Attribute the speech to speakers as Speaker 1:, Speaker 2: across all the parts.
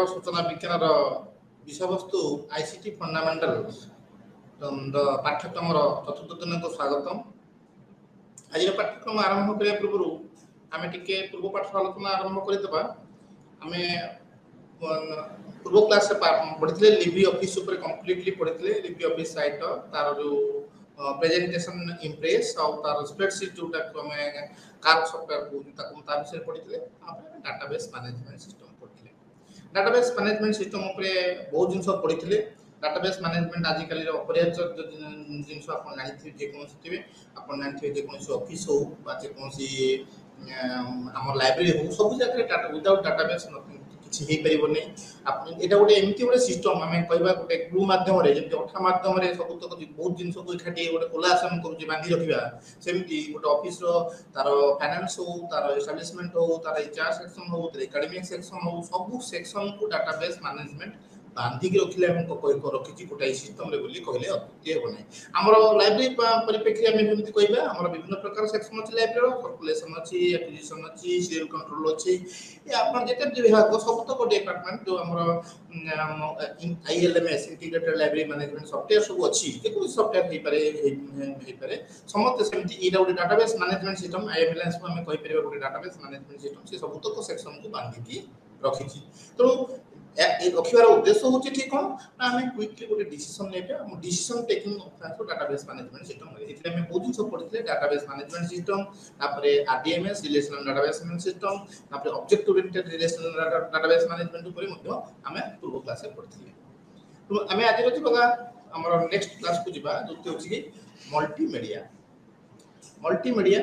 Speaker 1: सूचना विज्ञान विषयवस्तु आईसीटी फंडामेंटल्स पाठ्यक्रम चतुर्थ दिन को स्वागतम। आज पाठ्यक्रम आरंभ करने पूर्व आम टे पूर्व पाठ आलोचना आरंभ करदे। आम पूर्व क्लास पढ़ी लिबी ऑफिस कम्प्लीटली पढ़ी लिबी ऑफिस साइट तार जो प्रेजेंटेशन इम्प्रेस और तार स्प्रेडशीट जोटा आम कार्प सॉफ्टवेयर विषय पढ़ी डाटाबेस मैनेजमेंट सिस्टम पढ़ी। डाटाबेस मैनेजमेंट सिस्टम बहुत जिन पढ़ी। डाटाबेस मैनेजमेंट आजिकल अपरिहार्य जिन आप जानते जेकोसी आप जानते जेकोसी ऑफिस हो आम लाइब्रेरी हो सब जगह विदाउट डाटाबेस किसी हो पार नहीं। यहाँ गोटे एमती गोटे सिस्टम आम कह गोटे ग्लू मध्यम अठा मध्यम सब बहुत जिन को एकाठी गोटे कोलासन कर बांधि रखा सेमती गोटे ऑफिस तार फाइनेंस हो तार एस्टाब्लिशमेंट हो तार एचआर सेक्शन हो एकेडमिक सेक्शन हो सब सेक्शन को डाटाबेस मैनेजमेंट बांधिक रखिले रखी गोटे सिस्टम बोली कहले अत्युक्ति हे ना। आमर लाइब्रेरी परिप्रेक्षी आम जमी कहवा आम विभिन्न प्रकार सेक्शन अच्छी लाइब्रेरी सर्कुलेशन अच्छी एक्विजिशन अच्छी सीरियल कंट्रोल अच्छी आप जिते विभाग सब तक डिपार्टमेंट जो आमर आईएलएमएस इंटीग्रेटेड लाइब्रेरी मैनेजमेंट सॉफ्टवेयर सब अच्छी जो सॉफ्टवेयर हो पारे समस्त सेमती यहाँ गोटे डाटाबेस मैनेजमेंट सिस्टम आईएमएलएस को आम कहीपर गोटे डाटाबेस मैनेजमेंट सिस्टम से सब तक सेक्शन को बांधिकी रखी। तेणु रखार उद्देश्य हूँ ठीक कौन ना आम क्विकली गोटे डिसीजन नहीं decision taking database management system ये बहुत जिन पढ़ी database management system RDMS relational database management system object oriented relational database management आम पूर्व क्लास पढ़ी। तो आम आज बता आम नेक्स्ट क्लास को जा जो कि मल्टीमीडिया। मल्टीमीडिया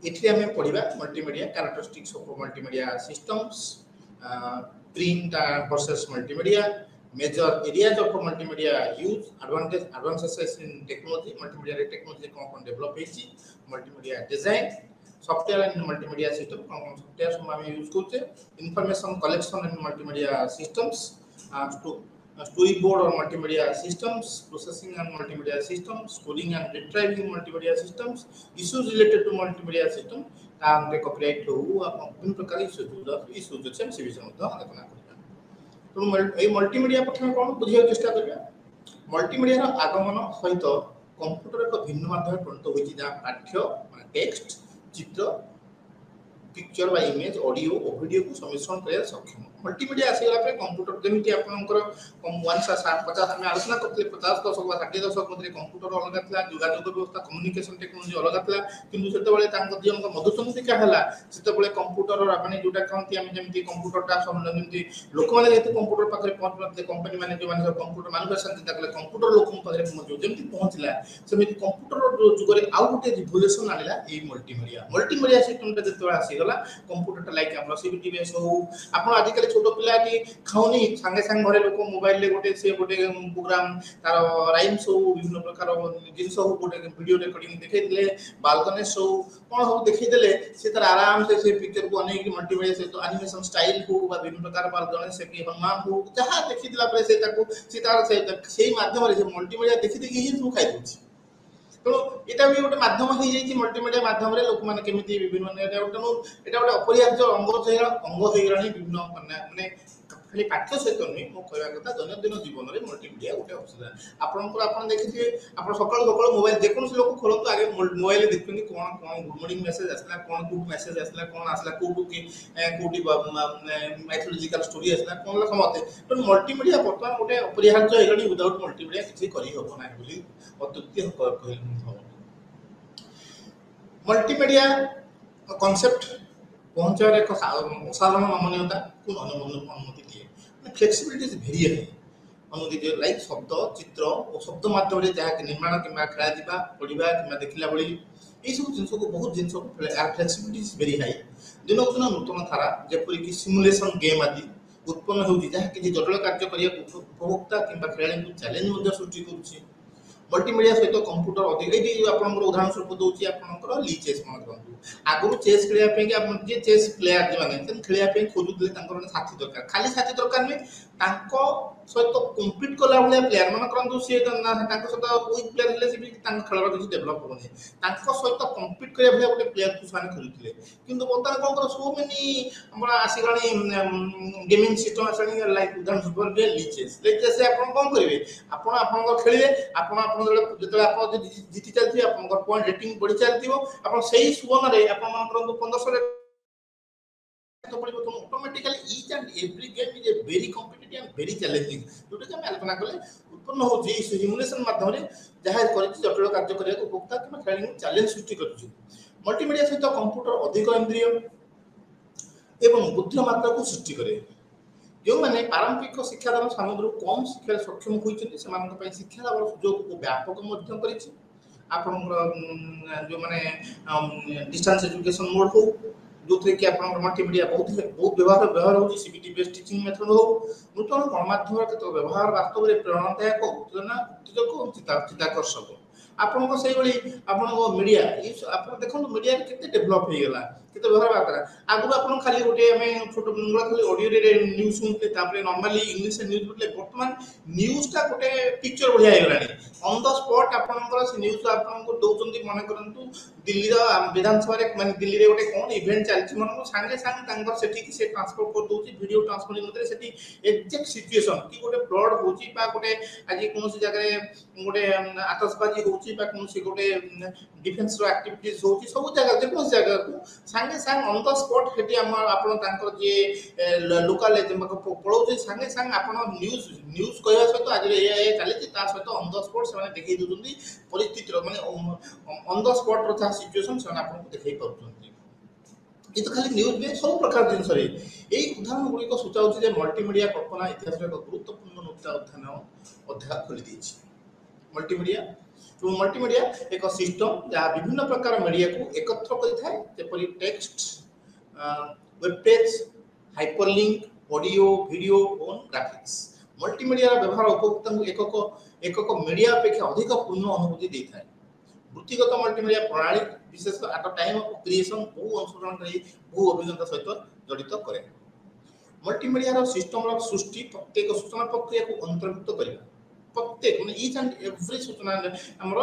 Speaker 1: ये आम पढ़ा multimedia characteristics of multimedia systems print versus multimedia, major areas of multimedia use, advances in technology, multimedia technology कौन develop है, multimedia design, software and multimedia system कौन software सब हम use करते, information collection and multimedia systems, storyboard और multimedia systems, processing and multimedia systems, storing and retrieving multimedia systems, issues related to multimedia system copyright हो विभिन्न प्रकार issues अच्छे से विषय आलोचना करवा। तो मल्टीमीडिया प्रथम कौन बुझा चेष्टा करवा। मल्टीमीडिया आगमन सहित कंप्यूटर एक भिन्न माध्यम परिणत होती जहाँ पाठ्य टेक्स्ट चित्र पिक्चर बा इमेज ऑडियो और वीडियो को सम्मिश्रण कर सक्षम। मल्टीमीडिया आसीगला कंप्यूटर जमी आपंकर 50 आम आलोचना करते 50 दशक 60 दशक मध्य कंप्यूटर अलग था जोगाजोग व्यवस्था कम्युनिकेशन टेक्नोलोजी अलग था किंतु से मधुचंद्रिका है से कंप्यूटर आपने जोटा कहते हैं जमी कंप्यूटरटा जमी लोक मैंने कंप्यूटर पाखे पहुँच ना कंपनी मैंने जो मैंने कंप्यूटर मैन्युफैक्चरिंग चिंता कले कंप्यूटर लोक जमी पहुँचला सेमती कंप्यूटर जुगे आउ गोटे रिवोल्यूशन आनिला मल्टीमीडिया। मल्टीमीडिया सिस्टम जो आसीगला कंप्यूटर लाइक आम सीबीटी बेस हो आप आजिकल छोट पिला खाऊनी सांगे सांगे घरे लोक मोबाइल गोटे से गोटे प्रोग्राम तार राइम्स हो विभिन्न प्रकार जिनस हो गोटे वीडियो रिकॉर्डिंग देखते बालकनेस हो कौन सब देखते से तार आराम से पिक्चर को अनेक मल्टीमीडिया से तो एनिमेशन स्टाइल हो विभिन्न प्रकार बालकनेस हनुमान हो जहाँ देखी से माध्यम मल्टीमीडिया देखी देखी ही सब खाई दूसरी। तो यहाँ भी गोटे मध्यम हो मल्टीमीडिया माध्यम लोक मैंने केमी विभिन्न गोटे अपरिहार्य अंग हो विभिन्न मानने खाली पाठ्य सहित नुहे मो कहवा कथा दैनंदिन जीवन में मल्टीमीडिया गोटे असुविधा आपंकर आप देखिए आप सका सका मोबाइल जेको लोक खोलू आगे मोबाइल देखते कौन कौन गुड मॉर्निंग मेसेज आसला कौन गुड मेसेज आसला कौन आसला कौटी माइथोलॉजिकल स्टोरी आसला कौन समझते तो मल्टीमीडिया बर्तमान गोटे अपरिहार्य हो विदाउट मल्टीमीडिया किसी करना अत्युक्ति। मल्टीमीडिया कॉन्सेप्ट पहुंचार एक असाधारण नमनीयता को अनुमति दिए फ्लेक्सिबिलिटी इज वेरी हाई अनुमति दिए लाइक शब्द चित्र और शब्द माध्यम जहाँ निर्माण कि खेला पढ़ा कि देखला बड़ी ये सब जिन को बहुत जिन फ्लेक्सिबिलिटी इज वेरी हाई दिनक दिन नूतन धारा जपरिक सिमुलेशन गेम आदि उत्पन्न होती जहाँ कि जटिल कार्य करने उपभोक्ता कि खेला चैलेंज सृष्टि कर। मल्टीमीडिया सहित कंप्यूटर अधिक ये आप उदाहरण स्वरूप दूसरी आपंकर ली चेस मन करूँ आगुरी चेस खेलने जी चेस प्लेयर जो मैंने खेलने खोजुते साथी दरकार खाली साथी दरकार नुहे ତାଙ୍କ ସହିତ କମ୍ପିଟ୍ କଲା ଭଳିଆ ପ୍ଲେୟାର ମାନେ କରନ୍ତୁ ସିଏ ତାଙ୍କ ସହିତ ୱିକ୍ ପ୍ଲେୟାର ହେଲେ ସେ ବି ତାଙ୍କ ଖେଳର କିଛି ଡେଭଲପ୍ ହେବନି, ତାଙ୍କ ସହିତ କମ୍ପିଟ୍ କରିବା ଭଳିଆ ଗୋଟେ ପ୍ଲେୟାରକୁ ସେମାନେ ଖୋଜୁଥିଲେ। କିନ୍ତୁ ବର୍ତ୍ତମାନ କ'ଣ କର ସୋ ମେନି ଆମର ଆସିଗଲାଣି ଗେମିଂ ସିଷ୍ଟମ୍ ଆସିଲାଣି ଲାଇକ୍ ଉଦାହରଣ ଲିଚେସ୍ ଆପଣ କ'ଣ କରିବେ, ଆପଣ ଆପଣଙ୍କର ଖେଳିବେ, ଆପଣ ଯେତେବେଳେ ଆପଣ ଯଦି ଜିତି ଚାଲିଥିବେ ଆପଣଙ୍କର ପଏଣ୍ଟ ରେଟିଂ ବଢ଼ି ଚାଲିଥିବ, ଆପଣ ସେଇ ସୁବର୍ଣ୍ଣରେ ଆପଣ କରନ୍ତୁ 1500 automatically each and every game is a very competitive and very challenging जोटा कि हम आलोचना कले उत्पन्न होची सिमुलेशन माध्यम रे जहां करिछि जटिल कार्य करिया उपभोक्ता कि खेलाड़ी चैलेंज सृष्टि करिछि। मल्टीमीडिया सहित कंप्यूटर अधिक इंद्रिय एवं बुद्धिमत्ता को सृष्टि करे। जो माने पारंपरिक शिक्षादान सामग्री कम शिक्षा सक्षम होइछन्ति सेमानक पय शिक्षा लाभ सुयोग को व्यापक मध्यम करिछि। आपन जो माने डिस्टेंस एजुकेशन मोड हो जो थे कि आपन मल्टीमीडिया बहुत व्यवहार होची सीबीटी बेस्ड टीचिंग मेथड हो नूतन गणमाध्यम के व्यवहार वास्तव में प्रेरणादायक उत्तेजना उत्तेजक चित्ताकर्षक आपन को सही बड़ी आपन को मीडिया आपन देखो मीडिया केते डेवलप हो गेला केते व्यवहार बातरा आगु आपन खाली गोटे हमें छोटो मुंगला खाली ऑडियो रे न्यूज़ सुनते तापरे नॉर्मली इंग्लिश न्यूज़ बोले वर्तमान न्यूज़ टा गोटे पिक्चर बढ़िया हो गेलानी ऑन द स्पॉट आपन से न्यूज़ आपन को दोचंदी मन करंतु दिल्ली रा विधानसभा रे माने दिल्ली रे गोटे कोन इवेंट चलछि मन संगे संग तांगर सेठी की से ट्रांसफर कर दोछि वीडियो ट्रांसफर मते सेठी एग्जैक्ट सिचुएशन की गोटे फ्लड होछि बा गोटे आज कोनोसी जगह रे गोटे आतंकवादी होछि बा कोनोसी गोटे डिफेंस रो एक्टिविटीज होछि सब जगह जे कोन जगह को संगे संग ऑन द स्पॉट हेटी हम आपन तांकर जे लोकल एजेंट पळौछि संगे संग आपन न्यूज़ कहया सहित आज ए चलिछि ता सहित ऑन द स्पॉट से देखै दोछन्ती परिस्थिति रो माने ऑन द स्पॉट रो था सिचुएशन से आपन को देखै पाउछन्ती। ये तो खाली न्यूज़ में सब प्रकार जिनस रे एई उदाहरण गुडी को सूचाउछि जे मल्टीमीडिया कल्पना इतिहास रे गुरुत्वपूर्ण नुक्ता अध्याय खोली दैछि। मल्टीमीडिया एक सिस्टम जहाँ विभिन्न प्रकार मीडिया को एकत्र करिथाय जेपरि text web page hyperlink audio video और ग्राफिक्स। मल्टीमीडिया व्यवहार उपभोक्ता को एकक मीडिया अपेक्षा अधिक पूर्ण अनुभूति देता है। वृत्तिगत मल्टीमीडिया प्रणाली विशेष एट टाइम ऑफ क्रिएशन बहु अंशग्रहणकारी बहु अभिज्ञता सहित जड़ित करे। मल्टीमीडिया सिस्टम सृष्टि प्रत्येक सूचना प्रक्रिया को अंतर्भुक्त करबा प्रत्येक माने ईच एंड एवरी सूचना हमर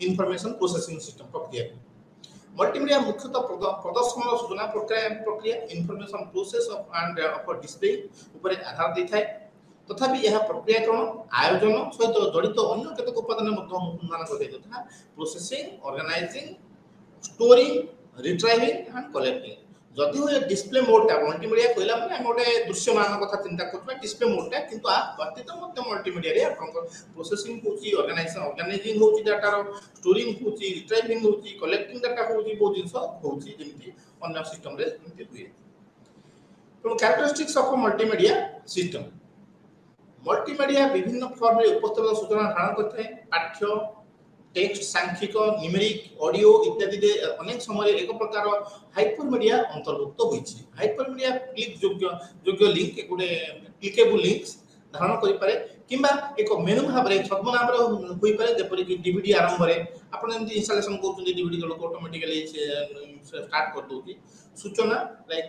Speaker 1: इंफॉर्मेशन प्रोसेसिंग सिस्टम प्रक्रिया मल्टीमीडिया मुख्यतः प्रदर्शन सूचना प्रक्रिया information process of end of display ऊपर आधार देथाय तथापि यह प्रक्रियाकरण आयोजन सहित जड़ित अन्य केतक उपादान मध्ये अनुसंधान करते तथा processing organising storing retrieving and collecting जदि हो डिस्प्ले मोडटा मल्टीमीडिया कहला माने हम गोटे दृश्यमान कथा चिंता करथबा डिस्प्ले मोडटा किंतु आ व्यतीत मध्य मल्टीमीडिया रे आपन प्रोसेसिंग होची ऑर्गेनाइजिंग होची डाटा रो स्टोरिंग होची रिट्राइविंग होची कलेक्टिंग डाटा होची बहुत जिंस होची जेमिति अन्य सिस्टम रे जेमिति हुए। तो characteristics of multimedia system multimedia विभिन्न फॉर्म रे उपस्थित सूचना धारण करथे पाठ्य टेक्स्ट सांख्यिक न्यूमेरिक ऑडियो इत्यादि दे अनेक समय एक प्रकार हाइपरमीडिया अंतर्भुक्त होईछि। हाइपरमीडिया क्लिक योग्य लिंक एगुडे क्लिकेबल लिंक्स धारण करि पारे किंबा एक मेनू भाव रे छद्म नाम रो होई पारे जेपरि कि डीवीडी आरंभ रे आपण एमति इंस्टॉलेशन करछन डीवीडी को ऑटोमेटिकली स्टार्ट कर दोछि सूचना लाइक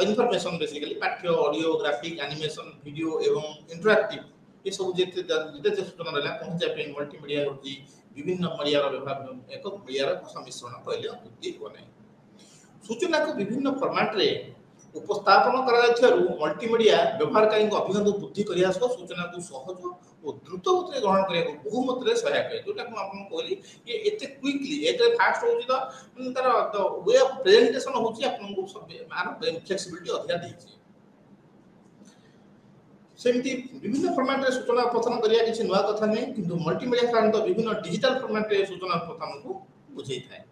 Speaker 1: इन्फॉर्मेशन बेसिकली पाठ्य ऑडियो ग्राफिक एनिमेशन वीडियो एवं इंटरैक्टिव ये सब जेते सूचना रहला पहुंचा पे मल्टीमीडिया होची विभिन्न मीडिया रो व्यवहार एक मीडिया रो सम्मिश्रण कहले अत्युक्ति बने। सूचना को विभिन्न फॉर्मेट रे उपस्थापन करा जाथिरु मल्टीमीडिया व्यवहारकारी को अभिगम बुद्धि करिया सह सूचना को सहज और द्रुत गतिरे ग्रहण करिया को बहु मात्रा सहायक है जोटा को आपन कहली ये एते क्विकली एते फास्ट होची तो तार वे ऑफ प्रेजेंटेशन होची आपन को सब मार फ्लेक्सिबिलिटी अधिक देछि। सेमती विभिन्न फॉर्मेट रे सूचना प्रदान करिया किछि नवा कथा नै किंतु मल्टीमीडिया कारण तो विभिन्न डिजिटल फॉर्मेट रे सूचना प्रदान को बुझै थाए।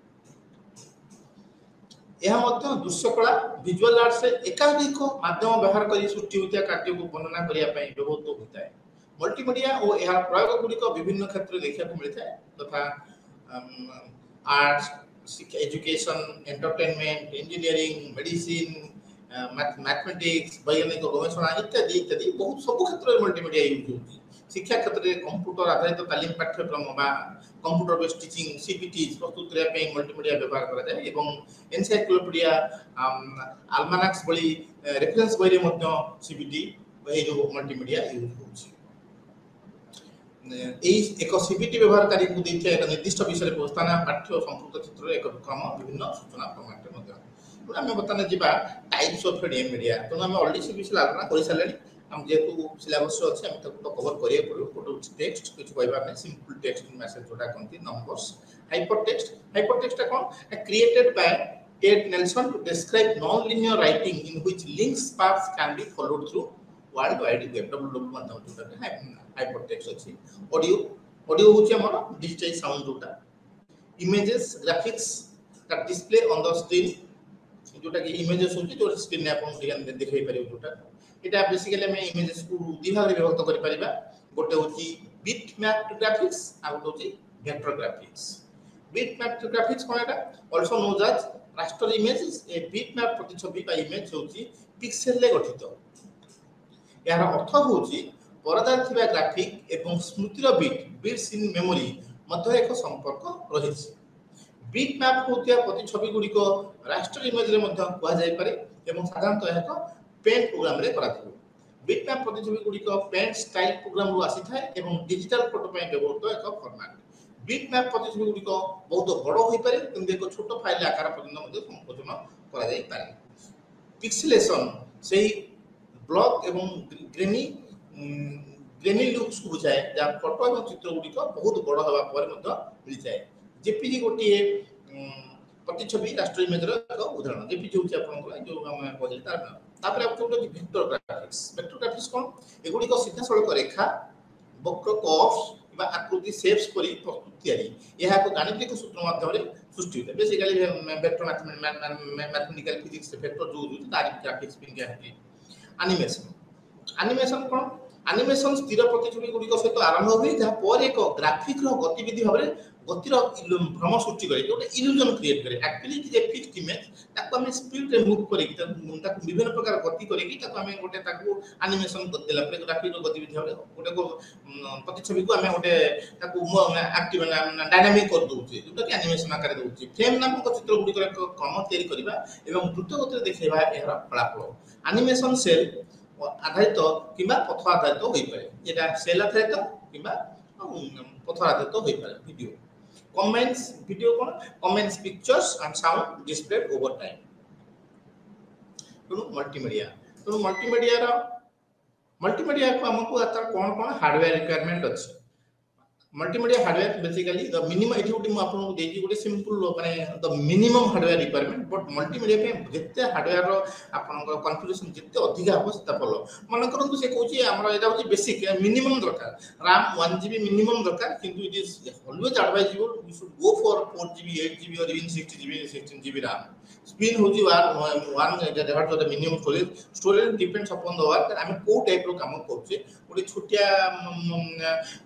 Speaker 1: यह मध्य दृश्य कला विजुअल आर्ट से एकाधिक माध्यम व्यवहार करी सृष्टि होतिया कार्य को वर्णना करिया पई व्यवहृत होता है। मल्टीमीडिया और यह प्रयोग गुडी को विभिन्न क्षेत्र देखिया को मिलता है तथा arts education entertainment engineering medicine mathematics वैज्ञानिक गवेषणा इत्यादि इत्यादि बहुत सब क्षेत्र में मल्टीमीडिया यूज होती। शिक्षा क्षेत्र में कंप्यूटर आधारित तालीम पाठ्यक्रम बा कंप्यूटर बेस्ड टीचिंग सीपीटी प्रस्तुत करने पे मल्टीमीडिया व्यवहार करा जाए एवं एनसाइक्लोपीडिया आल्मानाक्स बली रेफरेंस बही रे मध्य सीपीटी এই যে মল্টিমিডিয়া ইউজ হচ্ছে এই এক সিপিটি ব্যবহারকারী কু দিয়ে এক নির্দিষ্ট বিষয়ে প্রস্তাবনা পাঠ্য সম্পৃক্ত ক্ষেত্রে এক ক্রম বিভিন্ন সূচনা ফর্মাটে মধ্যে আমি বর্তমানে যা টাইপস অফ মিডিয়া তেমন আমি অলরেডি সে বিষয়ে আলোচনা করে সারে আমি যেহেতু সিলেবাস আছে আমি তাকে তো কভার করিয়া পড়ব গোটে হচ্ছে টেক্সট কিছু কইবার নাই সিম্পল টেক্সট মেসেজ যেটা কহতি নম্বরস হাইপার টেক্সটটা কোন created by Ted Nelson to describe non linear writing in which links paths can be followed through world wide web www মাধ্যম যেটা হাইপার টেক্সট আছে অডিও হচ্ছে আমার ডিজিটাল সাউন্ড যেটা images graphics that display on the screen जोटा कि images होची जो स्क्रीन ने अपन देखाई पारे जोटा এটা বেসিক্যালি আমি ইমেজেস কু দুই ভাগে বিভক্ত করি পারিবা গোটে হচ্ছে বিট ম্যাপ গ্রাফিক্স আর গোটে হচ্ছে vector graphics bitmap graphics কোন এটা also known as raster images এ বিট ম্যাপ প্রতিছবি বা ইমেজ হচ্ছে পিক্সেল রে গঠিত এর অর্থ হচ্ছে পরদার থিবা গ্রাফিক এবং স্মৃতির বিটস ইন মেমোরি মধ্যে এক সম্পর্ক রয়েছে বিট ম্যাপ হোতিয়া প্রতিছবি গুড়িক রাস্টার ইমেজ রে মধ্যে কুয়া যাই পারে এবং সাধারণতঃ এক পেন্ট প্রোগ্রাম রে করা থাকে বিট ম্যাপ প্রতিছবি গুড়িক পেন্ট স্টাইল প্রোগ্রাম রু আসি থাকে এবং ডিজিটাল ফটো পাই ব্যবহৃত এক ফরম্যাট বিট ম্যাপ প্রতিছবি গুড়িক বহুত বড় হই পারে কিন্তু এক ছোট ফাইল আকার পর্যন্ত মধ্যে সংকোচন করা যাই পারে পিক্সেলেশন সেই ব্লক এবং গ্রেনি লুকস কু বুঝায় যা ফটো এবং চিত্র গুড়িক বহুত বড় হওয়া পরে মধ্যে মিলি যায় जेपीजी गोटे प्रतिछवि राष्ट्र इमेजर एक उदाहरण जेपीजी होची आपनकर जो हम कहले तापर आप जोटा वेक्टर ग्राफिक्स कोन एगुडी को सीधा सड़क रेखा वक्र कर्व्स बा आकृति शेप्स परि प्रस्तुत तयारी यहा को गाणितिक सूत्र माध्यम रे सृष्टि होता basically vector mathematical physics vector जो तार ग्राफिक्स पिन क्या है एनिमेशन कोन एनिमेशन स्थिर प्रतिछवि गुडी को सहित आरंभ होई जहा पर एक ग्राफिक रो गतिविधि भाबरे गतिर भ्रम सृष्टि करे गोटे इल्यूजन क्रिएट करे actually it is a fixed image ताको हम स्पीड रे मूव करे ताको विभिन्न प्रकार गति करे कि ताको हम गोटे ताको एनिमेशन कर देला पर ग्राफिक रो गतिविधि भाबरे गोटे को प्रतिछवि को हम गोटे ताको एक्टिव डायनामिक कर दोउची जोटा कि एनिमेशन आकार दोउची फ्रेम नामक चित्र गुडी करे क्रम तयारी करबा एवं द्रुत गति देखैबा एहर फलाफल एनिमेशन सेल आधारित किबा पथ आधारित होई पारे एटा सेल आधारित किबा पथ आधारित होई पारे video comments video cone comments pictures and sound displayed over time तो मल्टीमीडिया को हमको आतर कोन हार्डवेयर रिक्वायरमेंट अछि multimedia hardware basically the minimum एठी उठी म आपन देजी गोटे सिंपल माने the minimum hardware requirement but multimedia पे जत्ते हार्डवेयर रो आपन कॉन्फ़िगरेशन जत्ते अधिक आवश्यकता पड़लो मन करंतु से कहूची हमरा एटा होची बेसिक मिनिमम दरकार RAM 1GB मिनिमम दरकार किंतु it is always advisable we should go for 4GB 8GB और इवन 16GB RAM स्पिन होची 1 gigabyte the minimum storage depends upon the work हम को टाइप रो काम करछे गोटे छोटिया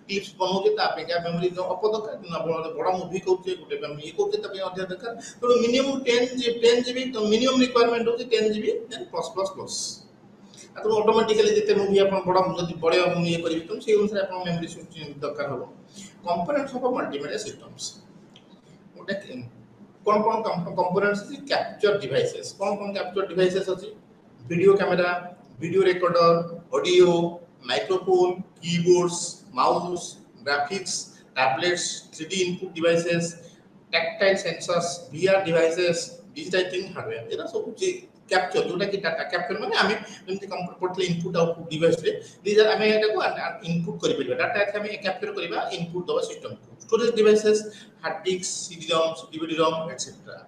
Speaker 1: क्लिप्स बनौजे ता पे क्या मेमोरी जो अपदरकार न बड़ा मूवी करछे गोटे ये करछे तबे अधिक दरकार तो मिनिमम 10GB तो मिनिमम रिक्वायरमेंट होची 10GB देन प्लस तो ऑटोमेटिकली जते मूवी अपन बड़ा जदी बड़े ये करिवे तो से अनुसार अपन मेमोरी दरकार हो कंपोनेंट्स ऑफ मल्टीमीडिया सिस्टम्स ओटे कौन कंपोनेंट्स कैप्चर डिवाइसेस कौन कैप्चर डिवाइसेस अछि video camera video recorder audio microphone keyboards mouse graphics tablets 3D input devices tactile sensors VR devices digitizing hardware एरा सब कैप्चर जोटा कि डाटा कैप्चर माने हमें जेमति computer portal input output device रे दीज हमें एटा को इनपुट करि परिबा डाटा हमें कैप्चर करबा इनपुट दबा सिस्टम को storage devices hard disk CD-ROM DVD-ROM etcetera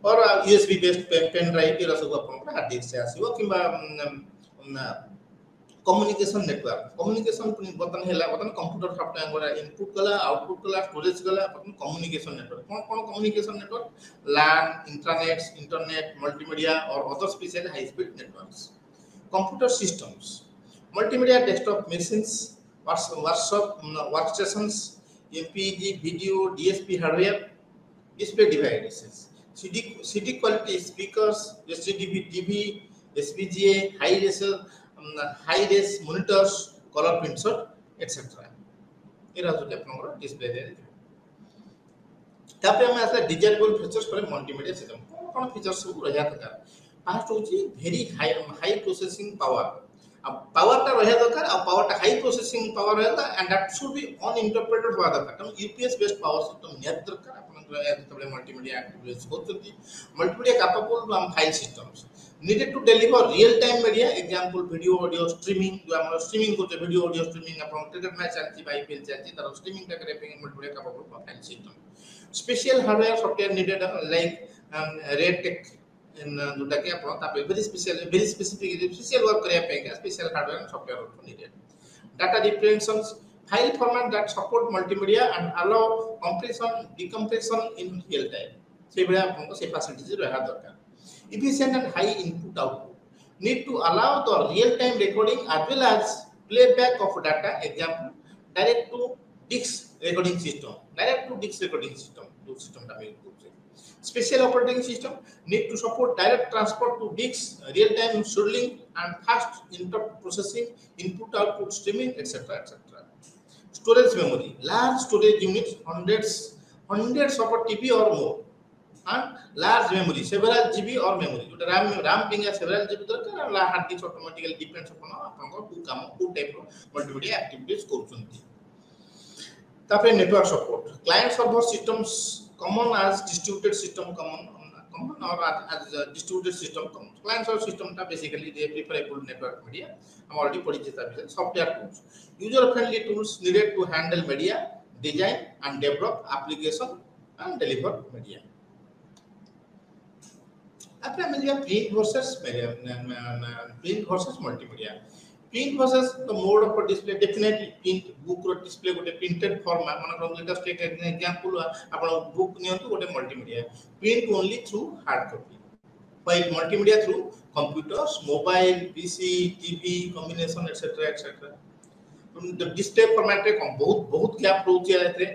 Speaker 1: और USB बेस्ड पेन ड्राइव एरा सब अपन हार्ड डिस्क से आसीबो किबा कम्युनिकेशन बटन हैला बटन कंप्यूटर सॉफ्टवेयर गोरा इनपुट कला आउटपुट कला स्टोरेज कला बटन कम्युनिकेशन नेटवर्क कौन communication network LAN internet multimedia और other special high speed networks computer systems multimedia desktop machines workstations MPEG video DSP hardware display devices CD quality speakers HDTV SPGA high res monitors colour printer etcetera एरा जो आपनकर display दे तापर हम आसा desirable features पर multimedia system कौन features सब रहया दरकार फर्स्ट होची वेरी हाई प्रोसेसिंग पावर पावरटा रहा दरकार पावरटा हाई प्रोसेसिंग पावर रहेगा एंड दैट शुड बी अनइंटरप्रेटेड हुआ दरकार कारण यूपीएस बेस्ड पावर सिस्टम नियत दरकार आपन मल्टीमीडिया एक्टिविटीज होती multimedia capable file systems needed to deliver real time media example video audio streaming जो हम स्ट्रीमिंग करते वीडियो ऑडियो स्ट्रीमिंग अपन क्रिकेट मैच चलती आईपीएल चलती तार स्ट्रीमिंग टा करे पे multimedia capable file system special hardware software needed like red tech in जोटा के अपन तापे very specific स्पेशल वर्क करे पे special hardware and software also needed data representations file format that support multimedia and allow compression decompression in real time से बड़ा अपन को से facilities रहा दरकार efficient and high input output need to allow the real time recording as well as playback of data example direct to disk recording system जो system टा में special operating system need to support direct transport to disk real time scheduling and fast input processing input output streaming etc storage memory large storage units hundreds of TB or more and large memory several GB or memory जो RAM being several GB दरकार hard disk automatically depends upon आपन को को काम को type multimedia activities करूछंती तापर network support client server systems common as distributed system common or as distributed system common client server system ता basically they preferable network media हम already पढ़ी चेता है software tools user friendly tools needed to handle media design and develop application and deliver media après media print versus multimedia print versus the mode of display definitely print book or display gote printed format man just take an example apna book niyantu gote multimedia print only through hard copy while multimedia through computers mobile pc tv combination etc the display format रे बहुत gap रहउची एते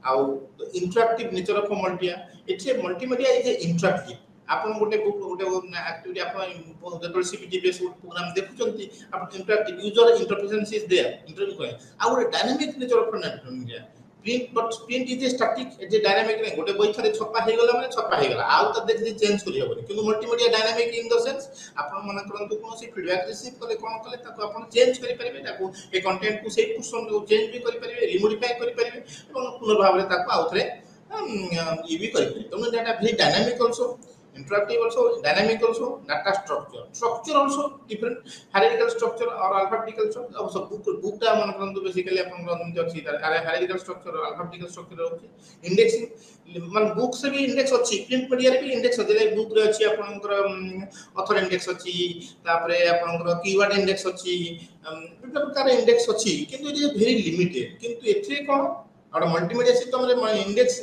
Speaker 1: आ interactive nature of multimedia it's a multimedia is a interactive आपन गोटे activity आपन जब CPT based program देखुचंती आपन interactive user interference is there interview करे आ गोटे dynamic nature of media print is a static is a dynamic नहीं गोटे बही थरे छपा हे गला माने छपा हे गला आउ त देखि चेंज करि हबनी किंतु multimedia dynamic in the sense आपन मन करंतु कोनोसी फीडबैक रिसीव कले कोन कले ताको आपन चेंज करि परिबे ताको ए कंटेंट को सेही पोर्शन को चेंज भी करि परिबे रिमोडिफाई करि परिबे एवं पुनः भाबरे ताको आउ थरे ई भी करि परिबे तनो data very dynamic also interactive also dynamic also data structure also different hierarchical structure or alphabetical structure also book ta man karantu basically apan run अछि hierarchical structure or alphabetical structure अछि indexing man book se भी index अछि print media रे भी index अछि book रे अछि आपनकर author index अछि तापरे आपनकर keyword index अछि विभिन्न प्रकार index अछि किंतु ये very limited किंतु एथरे कोन और multimedia system रे index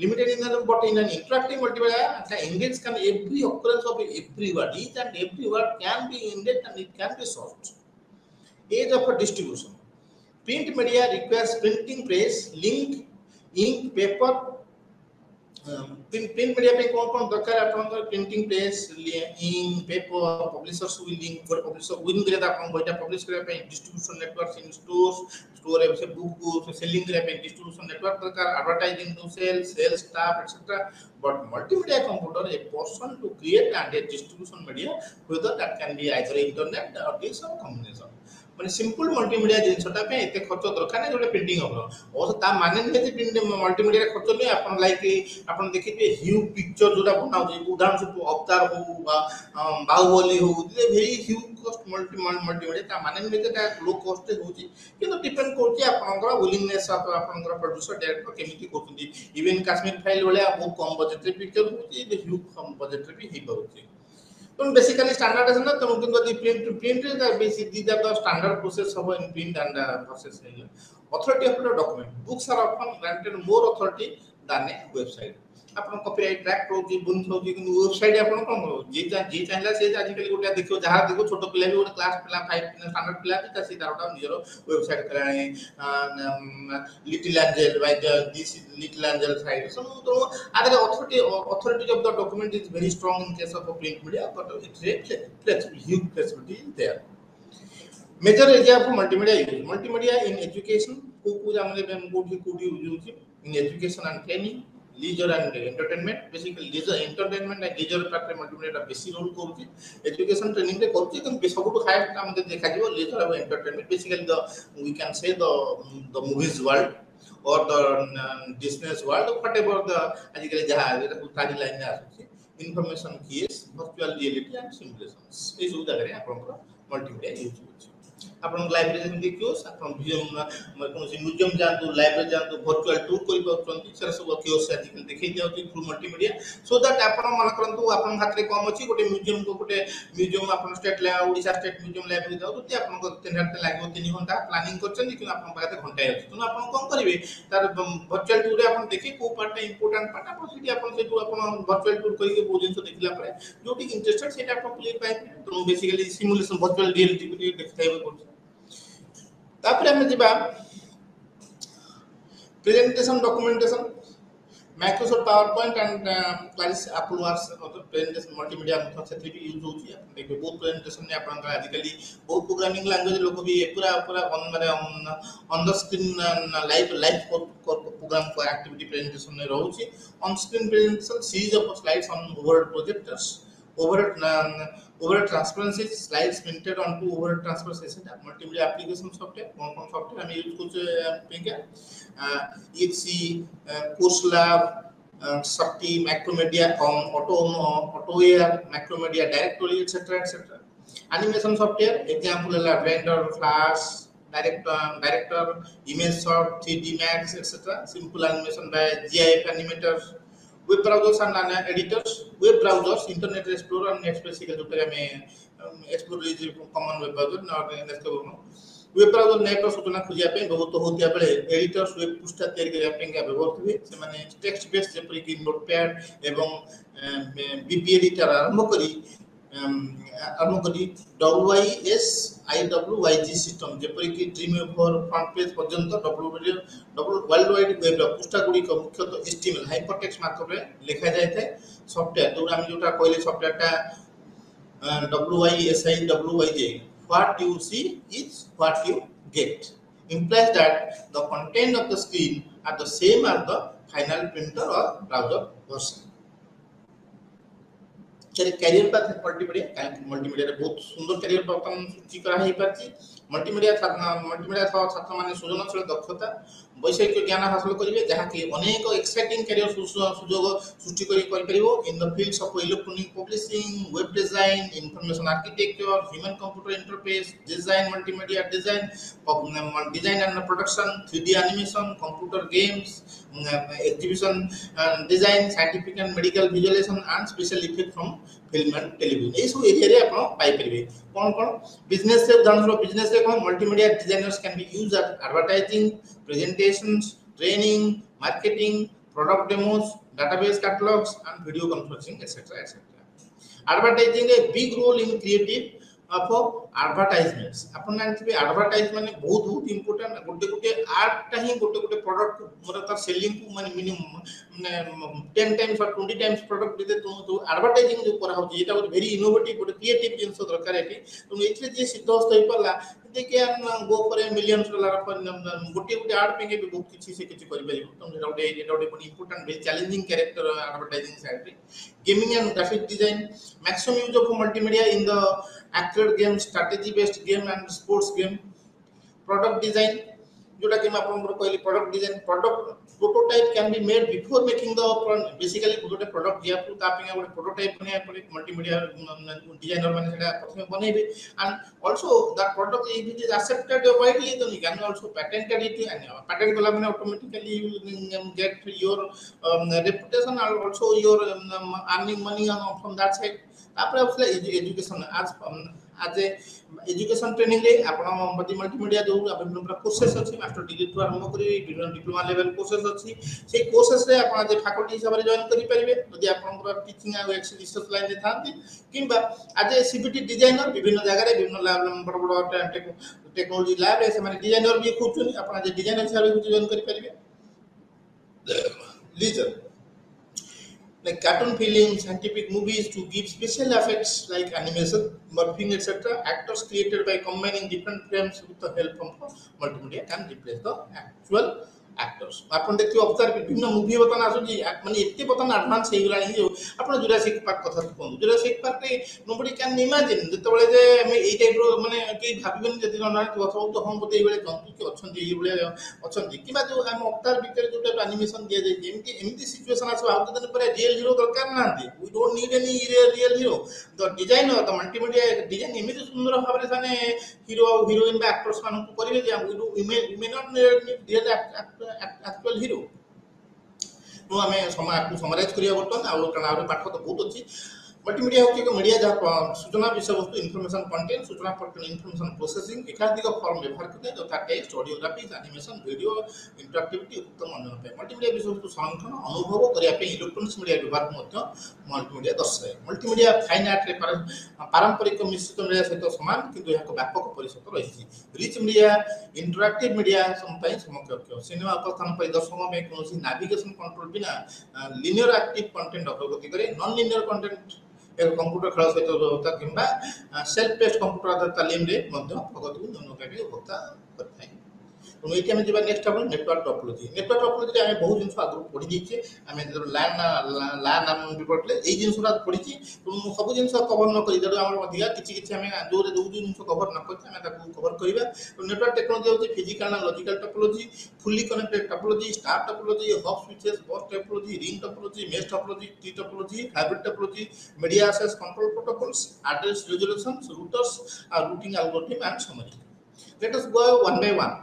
Speaker 1: limited in the but in an interactive multimedia the index can every occurrence of every word each and every word can be indexed and it can be solved age of a distribution print media requires printing press ink paper print media पे कौन दरकार आपन printing press ink paper publishers will link for publisher win करे आपन बटा publish करे पे distribution networks in store से बुक को सेलिंग करे पे डिस्ट्रीब्यूशन नेटवर्क दरकार advertising to sell staff etcetera but multimedia computer a person to create and a distribution media whether that can be either internet or this or combination মানে simple মল্টিমিডিয়া জিনিসটা पे एते खर्च दरकार नै जोटे प्रिंटिंग हो और ता माने नै जे प्रिंट मल्टीमीडिया रे खर्च नै आपन लाइक आपन देखिबे ह्यू पिक्चर जोटा बनाउ जे उदाहरण से अवतार हो बा बाहुबली हो जे वेरी ह्यू कॉस्ट मल्टीमीडिया ता माने नै जे लो कॉस्ट होची किंतु डिपेंड करची आपनकर विलिंगनेस आपनकर प्रोड्यूसर डायरेक्टर केमिति करथि इवन कश्मीर फाइल वाला बहुत कम बजट रे पिक्चर होची जे ह्यू कम बजट रे भी हे पाउची तो बेसिकली स्टैंडर्डाइजेशन ना तो किंतु प्रिंट रे basic these are the standard process of in print and process authority of the document books are often granted more authority than a website आपन कॉपीराइट ट्रैक होची बुन होची कि वेबसाइट आपन कोन जे चाहला से आज कल गोटा देखियो जहां देखो छोटो पिला भी गोटे क्लास पिला 5 स्टैंडर्ड पिला भी तासी दारोटा निजरो वेबसाइट कराणी little angel by this little angel site so तो other authority of the document is very strong in case of print media but it's huge flexibility there major area of multimedia in education को हमने कोठी use in education and training leisure and entertainment. Basically leisure entertainment and leisure part रे multimedia बेसी role करूची education training रे करूची किंतु सबुठु highest हम देखा जीवो leisure and entertainment. Basically the we can say the movies world or the Disney's world, whatever the आजिकल जहाँ तारी लाइन आसुची information keys, virtual reality and simulations. ये सब जगह रे आपन multimedia यूज होची. आपण लाइब्रेरी में देखियो आपण म्यूजियम जानतु लाइब्रेरी जानतु वर्चुअल टूर करि पाउछंती सर सब कियोस आजकल देखै दियाउती थ्रू मल्टीमीडिया सो दैट आपण मन करंतु आपण हाथ रे कम अछि गोटे म्यूजियम को गोटे म्यूजियम आपण state Odisha state museum library जाउ त आपण को 3 घंटा लागो 3 घंटा प्लानिंग करछन कि आपण पाते घंटा अछि त आपण कोन करिवे तार वर्चुअल टूर रे आपण देखि को पार्ट इंपोर्टेंट पार्ट आपण सिटी आपण से आपण वर्चुअल टूर करि के बहुत दिन देखला परे जोटी इंटरेस्टेड सेटा आपण क्लियर पाइ तो बेसिकली सिमुलेशन वर्चुअल रियलिटी को देखैबे करछ तापरे हम जिबा presentation documentation Microsoft PowerPoint and Claris Apple Works presentation multimedia मतलब से भी यूज होची है देखो बहुत presentation ने अपन का आजकल बहुत प्रोग्रामिंग लैंग्वेज लोग भी पूरा पूरा माने on the screen live program को एक्टिविटी presentation में रहउची on screen presentation series of slides on overhead projectors overhead transparency slides printed onto overhead transparency सेटा multimedia application software कौन software हम यूज करछे पेंका EXE course lab Shakti macromedia AutoAir macromedia directory etc animation software example la Blender Flash director image shop 3D Max etc simple animation by GIF animators web browsers and editors web browsers internet explorer and Netspace जो पे हमें explore is common web browser ना next web browser net पर सूचना खोजिया पे बहुत होतिया बेले editors web पृष्ठ तैयारी करिया पे का व्यवहार हुए से माने टेक्स्ट बेस्ड जेपरि कि नोटपैड एवं बीपी एडिटर आरंभ करी WISIWYG सिस्टम जेपरि कि ड्रीमवेवर फ्रंट पेज पर्यंत वर्ल्ड वाइड वेब पृष्ठ गुडी को मुख्यतः HTML हाइपरटेक्स्ट मार्कअप रे लिखा जाय थे सॉफ्टवेयर तो हम जोटा कहले सॉफ्टवेयर ता WISIWYG what you see is what you get implies that the content of the screen are the same as the final printer or browser version चले कैरियर पाथ मल्टीमीडिया रे बहुत सुंदर कैरियर पाथ सूची करा हे पाछि multimedia छात्र माने सृजनशील दक्षता वैषयिक ज्ञान हासिल करिवे जहा कि अनेक एक्साइटिंग कैरियर सुयोग सृष्टि करि परिबो in the fields of electronic publishing web design information architecture human computer interface design multimedia design and production 3D animation computer games exhibition design scientific and medical visualization and special effect from film and television ए सब area रे आपण पाई परिबे कोन business से उदाहरण business रे कोन multimedia designers can be used at advertising presentations training marketing product demos database catalogs and video conferencing etc advertising a big role in creative for advertisements अपन जानथिबे एडवर्टाइज माने बहुत इंपोर्टेंट गोटे आर्ट ता ही गोटे प्रोडक्ट मोर त सेलिंग को माने मिनिमम माने 10 टाइम्स और 20 टाइम्स प्रोडक्ट दे तो एडवर्टाइजिंग जो करा होची एटा वेरी इनोवेटिव गोटे क्रिएटिव जिंस दरकार एटी तो एथले जे सिद्धस्त होई परला they can go for a millions dollar पर गोटे आर्ट पे भी बहुत किछि से किछि करि परिबो तुम एटा गोटे important very challenging character advertising side रे gaming and graphic design maximum use of multimedia in the arcade game strategy based game and sports game product design जोटा कि मैं आपन कहली product design product prototype can be made before making the basically गोटे product दिया तो तापिंग गोटे prototype बनिया पड़े मल्टीमीडिया डिजाइनर माने सेटा प्रथमे बनेबे and also that product is accepted widely तो you can also patented it and patent वाला माने automatically you will get your reputation and also your earning money from that side तापर आपले एजुकेशन आज एजुकेशन ट्रेनिंग रे आपण multimedia जो विभिन्न प्रकार कोर्सेस अछि मास्टर डिग्री टू आरंभ करी विभिन्न डिप्लोमा लेवल कोर्सेस अछि से कोर्सेस रे आपण जे फैकल्टी हिसाब रे जॉइन करि परिबे यदि आपण टीचिंग आ रिसर्च लाइन रे थांती किबा आज सीबीटी डिजाइनर विभिन्न जगह रे विभिन्न बड़ बड़ टेक्नोलॉजी लैब रे से माने डिजाइनर भी खुचुनी आपण जे डिजाइनर हिसाब रे जॉइन करि परिबे leisure like cartoon films, scientific movies to give special effects like animation, morphing, etc. Actors created by combining different frames with the help of multimedia can replace the actual actors आपण देखियो observe विभिन्न movie बतन आसुजी माने एते बतन advance हे गलानी जो आपण Jurassic park कथा कोन Jurassic park रे nobody can imagine जतबेले जे हम एई टाइप रो माने के भाबिबेन जति जना तो तो हम बते बेले जंतु के अछंती एई बेले अछंती किबा जो हम अवतार भीतर जो टाइप एनिमेशन दिया जाय जेमति एमति सिचुएशन आसो आउ दिन पर रियल हीरो दरकार नांती we don't need any real hero the design the multimedia design एमति सुंदर भाबरे साने हीरो हीरोइन बा एक्टर्स मान को करिवे जे we may not real actual hero no आमे समराइज करिया बर्तन आ कारण पाठ तो बहुत अच्छी मल्टीमीडिया होची एक मीडिया जहाँ सूचना विषय वस्तु इनफॉरमेशन कंटेंट सूचना पर इनफॉरमेशन प्रोसेसिंग एकाधिक फॉर्म व्यवहार करते तथा text audio graphics animation video interactivity उत्तम मनोरंजन पे मल्टीमीडिया विषय वस्तु संगठन अनुभव करिया पे इलेक्ट्रॉनिक्स मीडिया विभाग मध्य मल्टीमीडिया दर्शाए मल्टीमीडिया फाइन आर्ट रे पारंपरिक मिश्रित मीडिया सहित समान किंतु यहाँ व्यापक परिसर रही रिच मीडिया इंटरएक्टिव मीडिया समकक्ष सिनेमा उपस्थान पर दर्शकों में कौन नेविगेशन कंट्रोल बिना लिनियर एक्टिव कंटेंट अग्रगति करे नॉन लिनियर कंटेंट एक कंप्यूटर खेल सहित होता किंबा सेल्फ बेस्ड कंप्यूटर आधारित तालीम रे मध्य प्रगति को दोनों होता करता है तो एटी हम जेबा नेक्स्ट अपन नेटवर्क टोपोलॉजी रे हम बहुत जिंस आगु पढि दिछे हम लान नाम भी पढले एई जिंसरा पढि छि तो सब जिंस कवर न करी जदो हमर अधिका किछि हम जो रे दो जिंस कवर न करछि हम ताकू कवर करिबा तो नेटवर्क टेक्नोलॉजी होछि physical and logical topology fully connected topology star topology hub switches bus topology ring topology mesh topology tree topology hybrid topology media access control protocols address resolution routers और routing algorithm and summary let us go one by one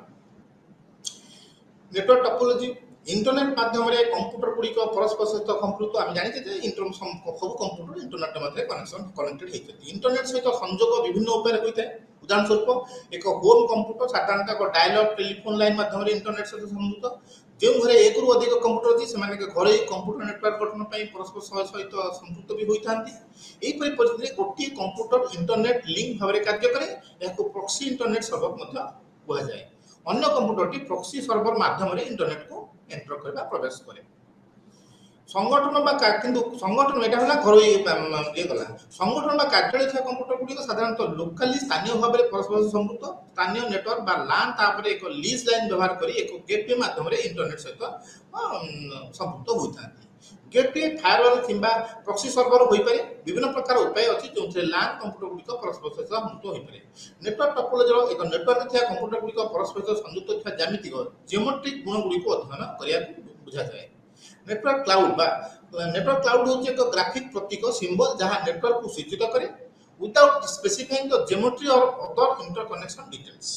Speaker 1: network topology internet माध्यम रे computer गुडी को परस्पर सहित संपृक्त हम जानि जे internet सब कंप्यूटर इंटरनेट मध्य कनेक्टेड हेते इंटरनेट सहित संयोग विभिन्न उपाय रे होइते उदाहरण स्वरूप एक होम कंप्यूटर साधारणतः एक डायल अप टेलीफोन लाइन माध्यम रे इंटरनेट सहित संयुक्त जो घरे एक रु अधिक कंप्यूटर अछि सेमाने के घरे कंप्यूटर नेटवर्क गठन पई परस्पर सहित संपृक्त भी होइतांती एई परिस्थिति रे गोटी कंप्यूटर इंटरनेट लिंक भाबरे कार्य करे याको प्रॉक्सी इंटरनेट सर्वर मध्य कुआ जाय अन्य कंप्यूटर टी प्रॉक्सी सर्वर माध्यम रे इंटरनेट को एंटर करबा प्रवेश करे संगठन बा किंतु संगठन एटा होला घर ये गला संगठन बा कार्यालय था कंप्यूटर गुडी साधारणतः लोकली स्थानीय भाव में परस्पर संयुक्त स्थानीय नेटवर्क बा लान तापर एक लीज लाइन व्यवहार करी एक गेटवे माध्यम रे इंटरनेट सहित संयुक्त होता गेटवे फायरवॉल किंबा प्रॉक्सी सर्वर होई पारे विभिन्न प्रकार उपाय अछि जोंथे लान कंप्यूटर गुडी को परस्पर सहित संयुक्त होई पारे नेटवर्क टोपोलॉजी एक नेटवर्क था कंप्यूटर गुडी को परस्पर सहित संयुक्त था ज्यामितिक ज्योमेट्रिक गुण गुडी को अध्ययन करिया बुझा जाय नेटवर्क क्लाउड होचे एक ग्राफिक प्रतीक सिंबल जहां नेटवर्क को सूचित करे विदाउट स्पेसिफाइंग द ज्योमेट्री और other interconnection details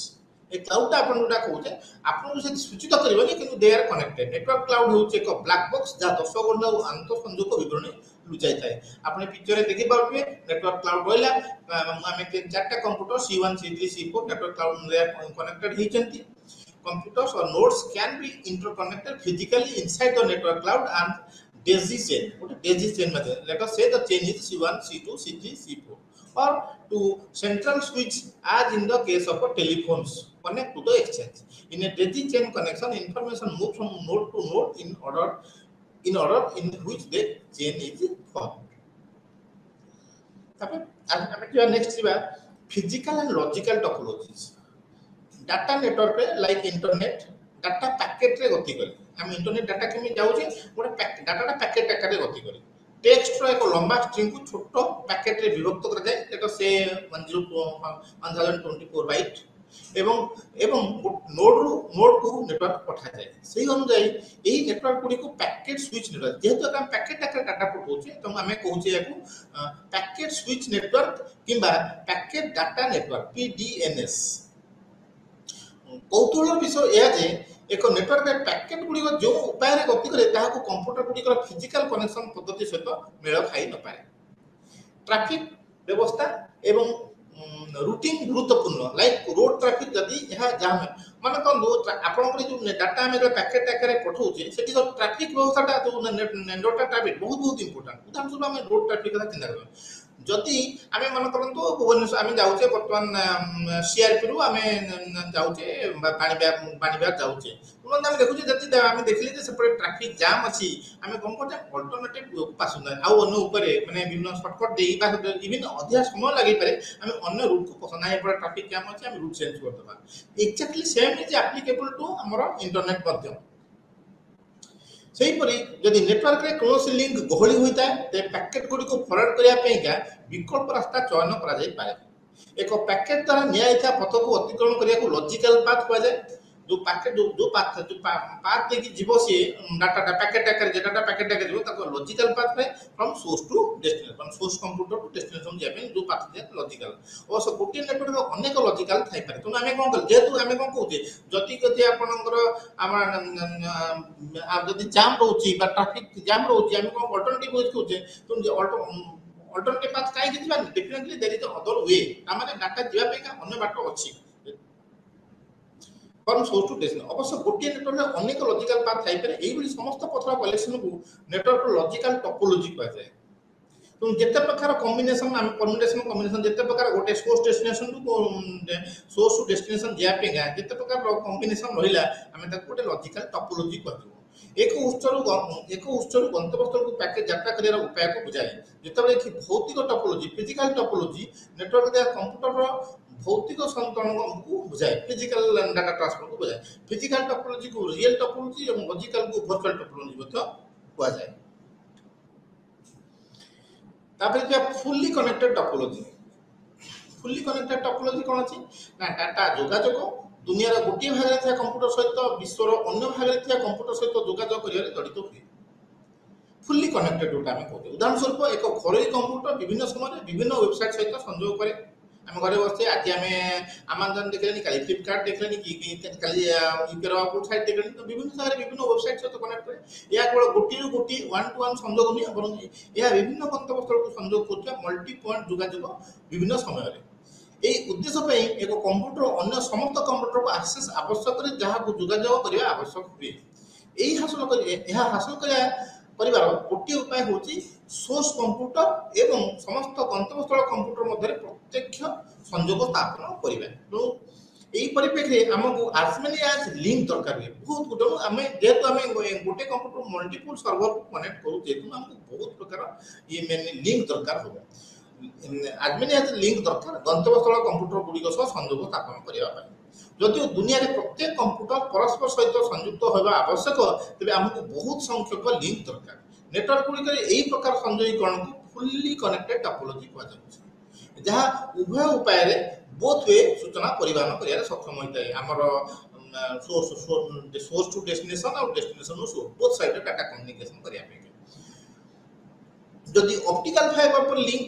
Speaker 1: a cloud अपन जोटा कहूचे आपन से सूचित करबनी किंतु they are connected network cloud होचे एक ब्लैक बॉक्स जहां दर्शक और अंत संযোগ विवरणी लुचाई थाए आपने पिक्चर रे देखि पाउबे नेटवर्क क्लाउड होइला हमें चारटा computer C1 C3 C4 network cloud रे कनेक्टेड हिचंती computers or nodes can be interconnected physically inside the network cloud and daisy chain. What is daisy chain method? Let us say the chain is C1, C2, C3, C4. Or to central switch as in the case of a telephones connect to the exchange. In a daisy chain connection, information moves from node to node in order in which the chain is formed. Next, physical and logical topologies. Data network रे like internet data packet रे गति करे हम internet data केमी जाउचे गोटे डाटाटा packet आकार रे गति करे टेक्स्ट रो एक लंबा स्ट्रिंग को छोटो पैकेट रे विभक्त कर जाय लेट से 1024 बाइट एवं नोड को नेटवर्क पठा जाय सेही अनुसार एही नेटवर्क गुडी को पैकेट स्विच नेटवर्क जेहेतु हम पैकेट आकार डाटा पठौचे तो हमें कहूचे याकू पैकेट स्विच नेटवर्क किबा पैकेट डाटा नेटवर्क PDNS कौतूहल विषय यह जे एक नेटवर्क रे पैकेट गुडी को जो उपाय रे गति करे ताहा को कंप्यूटर गुडी को फिजिकल कनेक्शन पद्धति सहित मेल खाई न पारे ट्रैफिक व्यवस्था एवं रूटिंग गुरुत्वपूर्ण लाइक रोड ट्रैफिक जदी यह जाम माने कोन आपन को जो डाटा हम पैकेट आकार पठौचे सेठी जो ट्रैफिक व्यवस्थाटा जो नेटवर्क ट्रैफिक बहुत इंपोर्टेंट उदाहरण स्वरूप हम रोड ट्रैफिक का चिंता करबा जदि आमे मन करंतो भुवनेश्वर आमे जाउचे वर्तमान सीआरपी रु आमे जाउचे पानी जाउचे तुरंत आमे देखुचे जदि आमे देखली जे सेपरे ट्रैफिक जाम अछि आमे कोन कोन अल्टरनेटिव पासुना आ अन्य ऊपर माने विभिन्न शॉर्टकट देई बा इवन अधिक समय लागि पारे आमे अन्य रूट को पसंद नाही पर ट्रैफिक जाम अछि आमे रूट चेंज कर दबा exactly same is applicable to हमर इंटरनेट माध्यम ସେହିପରି ଯଦି ନେଟୱାର୍କରେ କୌଣସି ଲିଙ୍କ ଗହଳି ହୋଇଥାଏ ତେବେ ପ୍ୟାକେଟ ଗୁଡ଼ିକୁ ଫରୱାର୍ଡ କରିବା ପାଇଁକା ବିକଳ୍ପ ରାସ୍ତା ଚୟନ କରାଯାଇପାରେ। ଏକ ପ୍ୟାକେଟ ଦ୍ୱାରା ନିଆଯାଇଥିବା ପଥକୁ ଅତିକ୍ରମଣ କରିବାକୁ ଲଜିକାଲ ପାଥ କୁହାଯାଏ। जो पैकेट जो पाथ पाथ देखि जीवो से डाटा पैकेट आकार जे डाटा पैकेट आकार जीवो ताको लॉजिकल पाथ है from source to destination from source computer to destination जेबे जो पाथ जे लॉजिकल ओ सो गोटे नेटवर्क रो अनेक लॉजिकल थाई पारे तो हमें कोन कर जेतु हमें कोन कहउते जति कति आपनकर आमा आ जति जाम रहउची बा ट्रैफिक जाम रहउची हमें कोन अल्टरनेटिव यूज कहउते तो अल्टरनेटिव पाथ काई कि दिबा definitely there is other way हमने डाटा जीवा पे का अन्य बाटो अछि फ्रॉम सोर्स टू डेस्टिनेशन अवश्य गोटे नेटवर्क अनेक लॉजिकल पाथ थाई पारे एई बली समस्त पथर कलेक्शन को नेटवर्क लॉजिकल टोपोलॉजी कहै जाय। तो जेते प्रकार कॉम्बिनेशन हम परम्यूटेशन कॉम्बिनेशन जेते प्रकार गोटे source destination to source to destination जे पे गा जेते प्रकार कॉम्बिनेशन रहिला हमें ताको गोटे लॉजिकल टोपोलॉजी कहै एक उच्चर गंतव्यस्थल को पैकेज यात्रा करियर उपाय को बुझाए जेतेबेले कि भौतिक टोपोलॉजी फिजिकल टोपोलॉजी नेटवर्क दे कंप्यूटर भौतिक संतरण को बुझाए फिजिकल डाटा ट्रांसफर को बुझाए फिजिकल टोपोलॉजी को रियल टोपोलॉजी और लॉजिकल को वर्चुअल टोपोलॉजी बतो हुआ जाए। तापर जे फुल्ली कनेक्टेड टोपोलॉजी कोन अछि ना डाटा जोगाजोग दुनिया रो गोटे भाग रे था कंप्यूटर सहित विश्व रो अन्य भाग रे था कंप्यूटर सहित जोगाजोग करियारे जड़ित हुए फुल्ली कनेक्टेड जोटा हम कहते उदाहरण स्वरूप एक घरोई कंप्यूटर विभिन्न समय विभिन्न वेबसाइट सहित संयोग करे हम घरे बसते आज हम अमेज़न देखलेनी काली फ्लिपकार्ट देखलेनी कि काली यूके रो साइट देखलेनी तो विभिन्न समय विभिन्न वेबसाइट सहित कनेक्ट करे या केवल गोटी वन टू वन संयोग नहीं अपन या विभिन्न गंतव्यस्थल को संयोग करता मल्टी पॉइंट जोगाजोग विभिन्न समय रे ए उद्देश्य पे एक कंप्यूटर अन्य समस्त कंप्यूटर को एक्सेस आवश्यक रे जहा को जोगाजोग करिया आवश्यक हुए एही हासिल करिया परिवार गोटे उपाय होची सोर्स कंप्यूटर एवं समस्त गंतव्यस्थल कंप्यूटर मध्य प्रत्यक्ष संयोग स्थापन करिबा तो एही परिप्रेक्षी हमको as many as लिंक दरकार हुए बहुत गुडो हमें जेतु हमें गोटे कंप्यूटर मल्टीपल सर्वर को कनेक्ट करू जेतु हमको बहुत प्रकार ये मेन लिंक दरकार होगा as many as लिंक दरकार गंतव्यस्थल कंप्यूटर गुडी को संयोग स्थापन करिया पाए जदि दुनिया रे प्रत्येक कंप्यूटर परस्पर सहित संयुक्त होबा आवश्यक तबे हमको बहुत संख्यक लिंक दरकार नेटवर्क गुडी करे एही प्रकार संयोगीकरण को फुल्ली कनेक्टेड टोपोलॉजी कहै जाय जहा उभय उपाय रे बोथ वे सूचना परिवहन करिया सक्षम होइताय हमर सोर्स टू डेस्टिनेशन और destination to source both side रे डाटा कम्युनिकेशन करिया पे जदि ऑप्टिकल फाइबर पर लिंक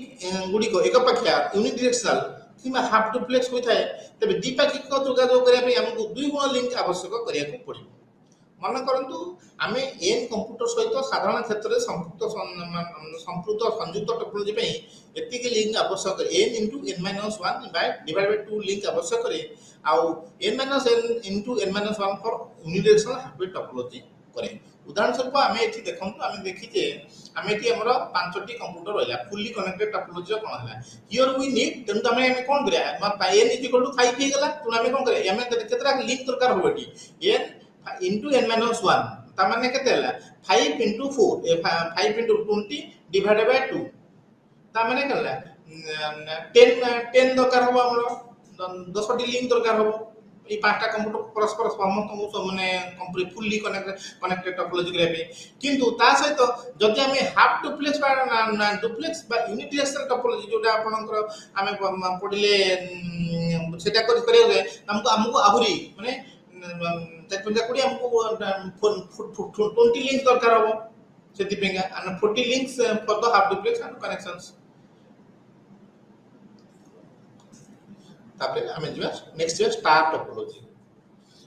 Speaker 1: गुडी को एक पाखिया यूनिडायरेक्शनल किमा हाफ डुप्लेक्स होई थाए तबे द्विपाक्षिक जोगाजोग करिया पे हमको दुई गुण लिंक आवश्यक करिया को पड़िबो मन करंतु आमे एन कंप्यूटर सहित साधारण क्षेत्र रे संपूर्ण संयुक्त टोपोलॉजी पे एतिके लिंक आवश्यक n * n-1 divide by 2 link आवश्यक रे आउ n-1 for unidirectional half topology करे उदाहरण स्वरूप आमे एठी देखंतु आमे देखि जे आमे एठी हमर पांचटी कंप्यूटर रहला फुल्ली कनेक्टेड टोपोलॉजी कोन हला हियर वी नीड तन तमे हमें कोन करिया हम n = 5 हे गला तुन हमें कोन करिया हमें केतरा लिंक दरकार होबेटी n * n-1 ता माने केते हला 5 * 4 5 * 20 डिवाइडेड बाय 2 ता माने कला 10 दरकार हो हमरो 10 टी लिंक दरकार हो ई पांचटा कंप्यूटर परस्पर समस्त माने कंप्लीट फुल्ली कनेक्टेड टोपोलॉजी करे किंतु ता सहित जदि हमें हाफ डुप्लेक्स बा डुप्लेक्स बा यूनिडायरेक्शनल टोपोलॉजी जोटा आपनकर हमें पढिले सेटा करे हमको आहुरी माने तक कोडी हमको 20 लिंक्स दरकार हो सेति पेगा and 40 links for the half duplex and connections तापर हमें जिया नेक्स्ट जिया स्टार टोपोलॉजी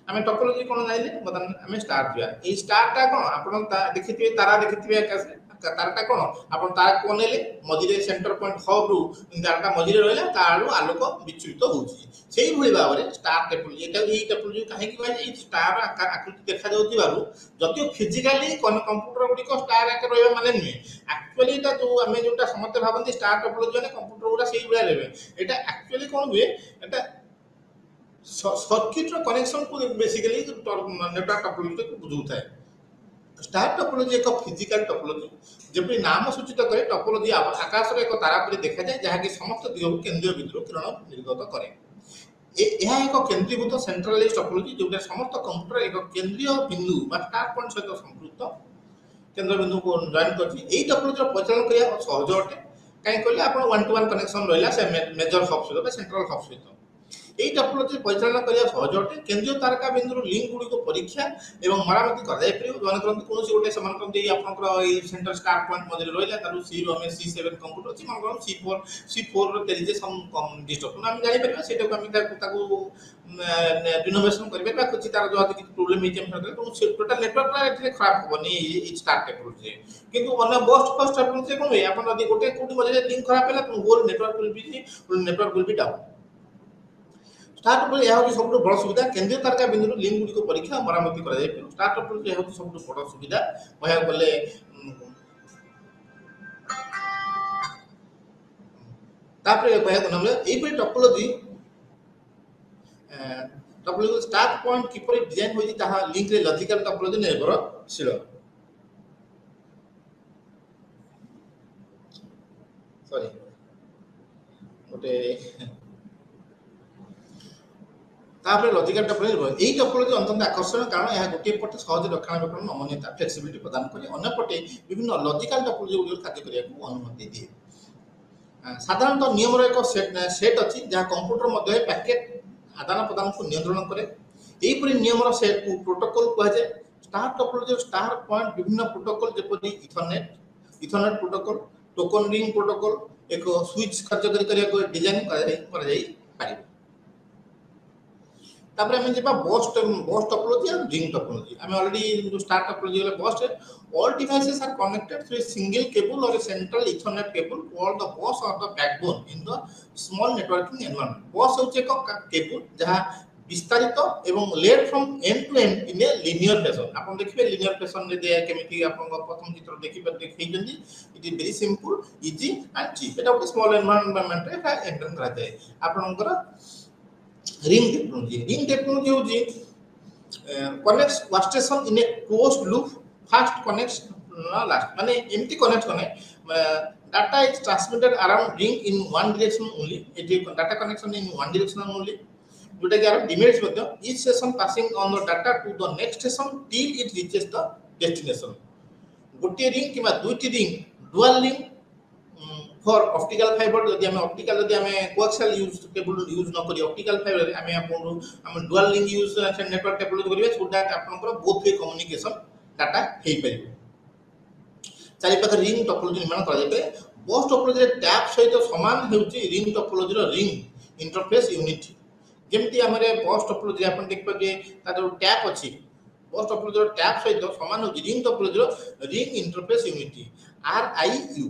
Speaker 1: हमें टोपोलॉजी कोन जाइले बदन हमें स्टार जिया ए स्टार ता कोन आपन देखिथिबे तारा देखिथिबे आकाश ताराटा कोन आपन तारा कोनेले मझिरे सेंटर पॉइंट हब रु ताराटा मझिरे रहला तारु आलोक विचलित होउची सेही भଳି भाबरे स्टार टोपोलॉजी एटा ई टोपोलॉजी काहे कि भाई ई स्टार आकृति देखा जाउती बारु जति फिजिकली कंप्यूटर गुडी को स्टार आके रहबा माने नुए एक्चुअली एटा जो हमें जोटा समस्त भाबंती स्टार टोपोलॉजी माने कंप्यूटर गुडा सेही भଳି रहबे एटा एक्चुअली कोन हुए एटा सर्किट रो कनेक्शन को बेसिकली नेटवर्क टोपोलॉजी को बुझुता है स्टार टोपोलॉजी एक फिजिकल टोपोलॉजी जेपरि नाम सूचित करे टोपोलॉजी आकाश रे एक तारा पर देखा जाय जहा कि समस्त दिगो केंद्रीय बिंदु किरण निर्गत करे यह एक केंद्रीभूत सेंट्रलाइज्ड टोपोलॉजी जोटा समस्त कंप्यूटर एक केंद्रीय बिंदु बा स्टार पॉइंट सहित संपृक्त केन्द्रबिंदु को जॉइन कर टोपोलॉजी परिचालन करने सहज अटे कहीं कहले आप 1-to-1 कनेक्शन रहा से मेजर हब सहित सेंट्रल हब सहित यही टोपोलॉजी परिचालन करने सहज अटे केन्द्रीय तारका बिंदु लिंक गुड़ी परीक्षा और मरामती कर कौन गोटे से सेंटर स्टार पॉइंट मध्य रहा सी आम C7 कंप्यूटर अच्छी मन C4 there is some destruction आम जापर से रिनोवेशन कर कुछ तार जो प्रोब्लेम टोटाल नेटवर्क खराब हेनी स्टार टेक्नोलॉजी किंतु अन्य बस्ट फर्स्ट टेक्नोलॉजी कौन हुए आप गोटे कोटी मध्य लिंक खराब है whole network will be down star topology यह सब बड़ सुविधा केन्द्रीय तारका बिंदु लिंक गुड़ी परीक्षा मरामती कर स्टार टोपोलॉजी यह सब बड़ सुविधा कह गले कहपरी टोपोलॉजी टोपोलॉजी स्टार्ट पॉइंट किपर डिजाइन होती लिंक रे लॉजिकल टोपोलॉजी निर्भरशील सॉरी गोटे लॉजिकल टोपोलॉजी यही टोपोलॉजी अत्यंत आकर्षण कारण यह गोटे पटे सहज रक्षणाबेक्षण नमनीयता फ्लेक्सिबिलिटी प्रदान करे अन्य पटे विभिन्न लॉजिकल टोपोलॉजी गुडी कार्य करने को अनुमति दिए साधारणतः नियम एक सेट अच्छी जहाँ कंप्यूटर मध्य पैकेट आदान प्रदान को नियंत्रण करे यहीपरि नियम सेट को प्रोटोकॉल कहुए स्टार टोपोलॉजी स्टार पॉइंट विभिन्न प्रोटोकॉल जपरि ethernet protocol token ring protocol एक स्विच कार्यकारी करने डिजाइन कर तापर हमें जेबा बस टोपोलॉजी और रिंग टोपोलॉजी हमें ऑलरेडी जो स्टार टोपोलॉजी वाला बस है all devices are connected through a single cable or a central ethernet cable called the bus or the backbone in the small networking environment bus होचे एक cable जहां विस्तारित एवं laid from end to end in a linear fashion आपन देखिबे linear fashion रे दे केमिति आपन प्रथम चित्र देखिबे देखैजंदी it is very simple easy and cheap एटा एक स्मॉल एनवायरनमेंट रे एटा एंटर करा जाए आपनकर रिंग टेक्नोलॉजी होजी connects workstation in a closed loop fast connects last माने एमटी कनेक्ट कने data is transmitted around ring in one direction only it data connection in one direction only जोटा कि आर डिमेरिट्स मध्य each session passing on the data to the next station till it reaches the destination गोटे ring किबा दुईटी ring dual ring for optical fibre जदि हमें optical जदि हमें कोएक्सियल यूज केबल यूज न करी ऑप्टिकल फाइबर हमें हम dual link use network technology करिवे सो दैट आपनकर बोथ वे कम्युनिकेशन डाटा हे परिबो चारि पाख रिंग टोपोलॉजी निर्माण करा जाय बस टोपोलॉजी टैप सहित समान हेउची रिंग टोपोलॉजी रो रिंग इंटरफेस यूनिट जेमति हमरे बस टोपोलॉजी आपन देख पाबे ता जो टैप अछि बस टोपोलॉजी रो टैप सहित समान होची रिंग टोपोलॉजी रो ring interface unit RIU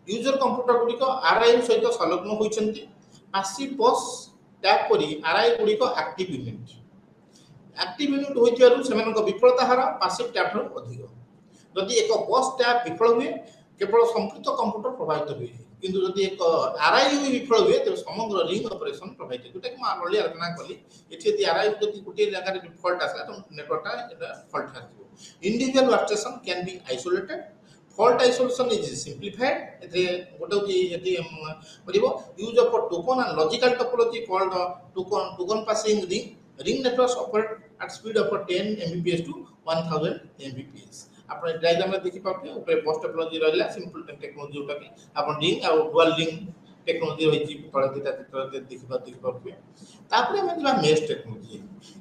Speaker 1: user computer गुडी को RIU सहित संलग्न होइछंती पैसिव बस टैप करी RIU गुडी को एक्टिव यूनिट होइथियारु सेमानक विफलता हार पैसिव टैप रो अधिक जदि एक बस टैप विफल हुए केवल संपूर्ण कंप्यूटर प्रभावित हुए किंतु जदि एक RIU विफल हुए तो समग्र रिंग ऑपरेशन प्रभावित जोटा कि मैं ऑलरेडी आलोचना कली एठी यदि RIU जदि गोटे जगह रे फॉल्ट आसला तो नेटवर्क ता फॉल्ट आसीबो individual workstation can be isolated fault isolation is simplified एथे गोटे होची यदि करिवो use of token and logical topology called token passing ring networks operate at speed of 10 Mbps to 1000 Mbps आपण डायग्राम में देखि पाबे ऊपर बस टोपोलॉजी रहला सिंपल टेक्नोलॉजी उटा कि आपण रिंग और डुअल रिंग टेक्नोलॉजी रही तळे दिटा चित्र देखि पाबे तापर हम जबा mesh technology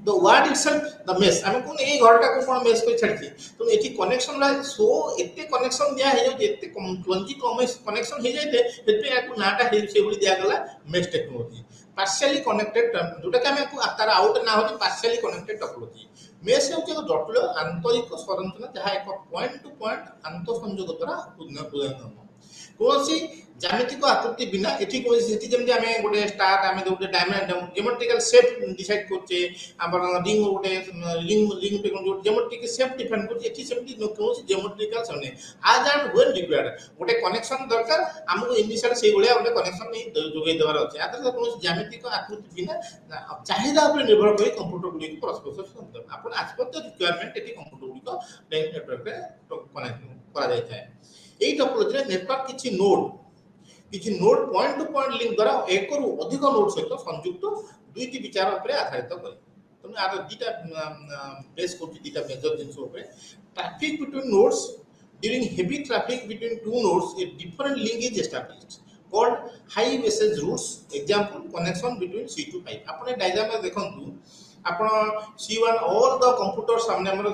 Speaker 1: the word itself the mesh हम कोन ए घरटा को कोन मेश को छाडछि तो एठी कनेक्शन ला सो एते कनेक्शन दिया हे जो एते क्लंकी कनेक्शन हे जायते एते याकू नाटा हे से बोली दिया गला मेश टेक्नोलॉजी पार्शियली कनेक्टेड जोटा कि हमें तार आउट ना होती पार्शियली कनेक्टेड टोपोलॉजी मेश होची एक जटिल आंतरिक संरचना जहाँ एक पॉइंट टू पॉइंट आंतर संयोग द्वारा उदाहरण कोसी ज्यामितिक आकृति बिना एठी कोसी सेठी जेम जे हमें गोटे स्टार हमें गोटे डायमंड ज्योमेट्रिकल शेप डिसाइड करछे हमर रिंग गोटे रिंग पे जो ज्योमेट्रिक शेप डिफाइन करछे एठी सेमती कोसी ज्योमेट्रिकल सने आज एंड व्हेन रिक्वायर्ड गोटे कनेक्शन दरकार हमको इनिशियल से गोलिया गोटे कनेक्शन नहीं जोगे देवार अछि आतर कोसी ज्यामितिक आकृति बिना चाहिदा ऊपर निर्भर करी कंप्यूटर गुडी परस्पर संबंध आपण आसपत्य रिक्वायरमेंट एठी कंप्यूटर गुडी को नेटवर्क पे कनेक्ट करा जाय थाए एई टोपोलॉजी रे नेटवर्क किछि node point two point link द्वारा एक रु अधिक नोड सहित संयुक्त दुईटी विचार ऊपर आधारित करे तुम आर दीटा बेस कोटी दीटा मेजर जिंस ऊपर traffic between nodes during heavy traffic between two nodes a different link is established called high message routes. Example, connection between C to 5. आपने डायग्राम में देखंतु आपण C1 all the computers सामने हमर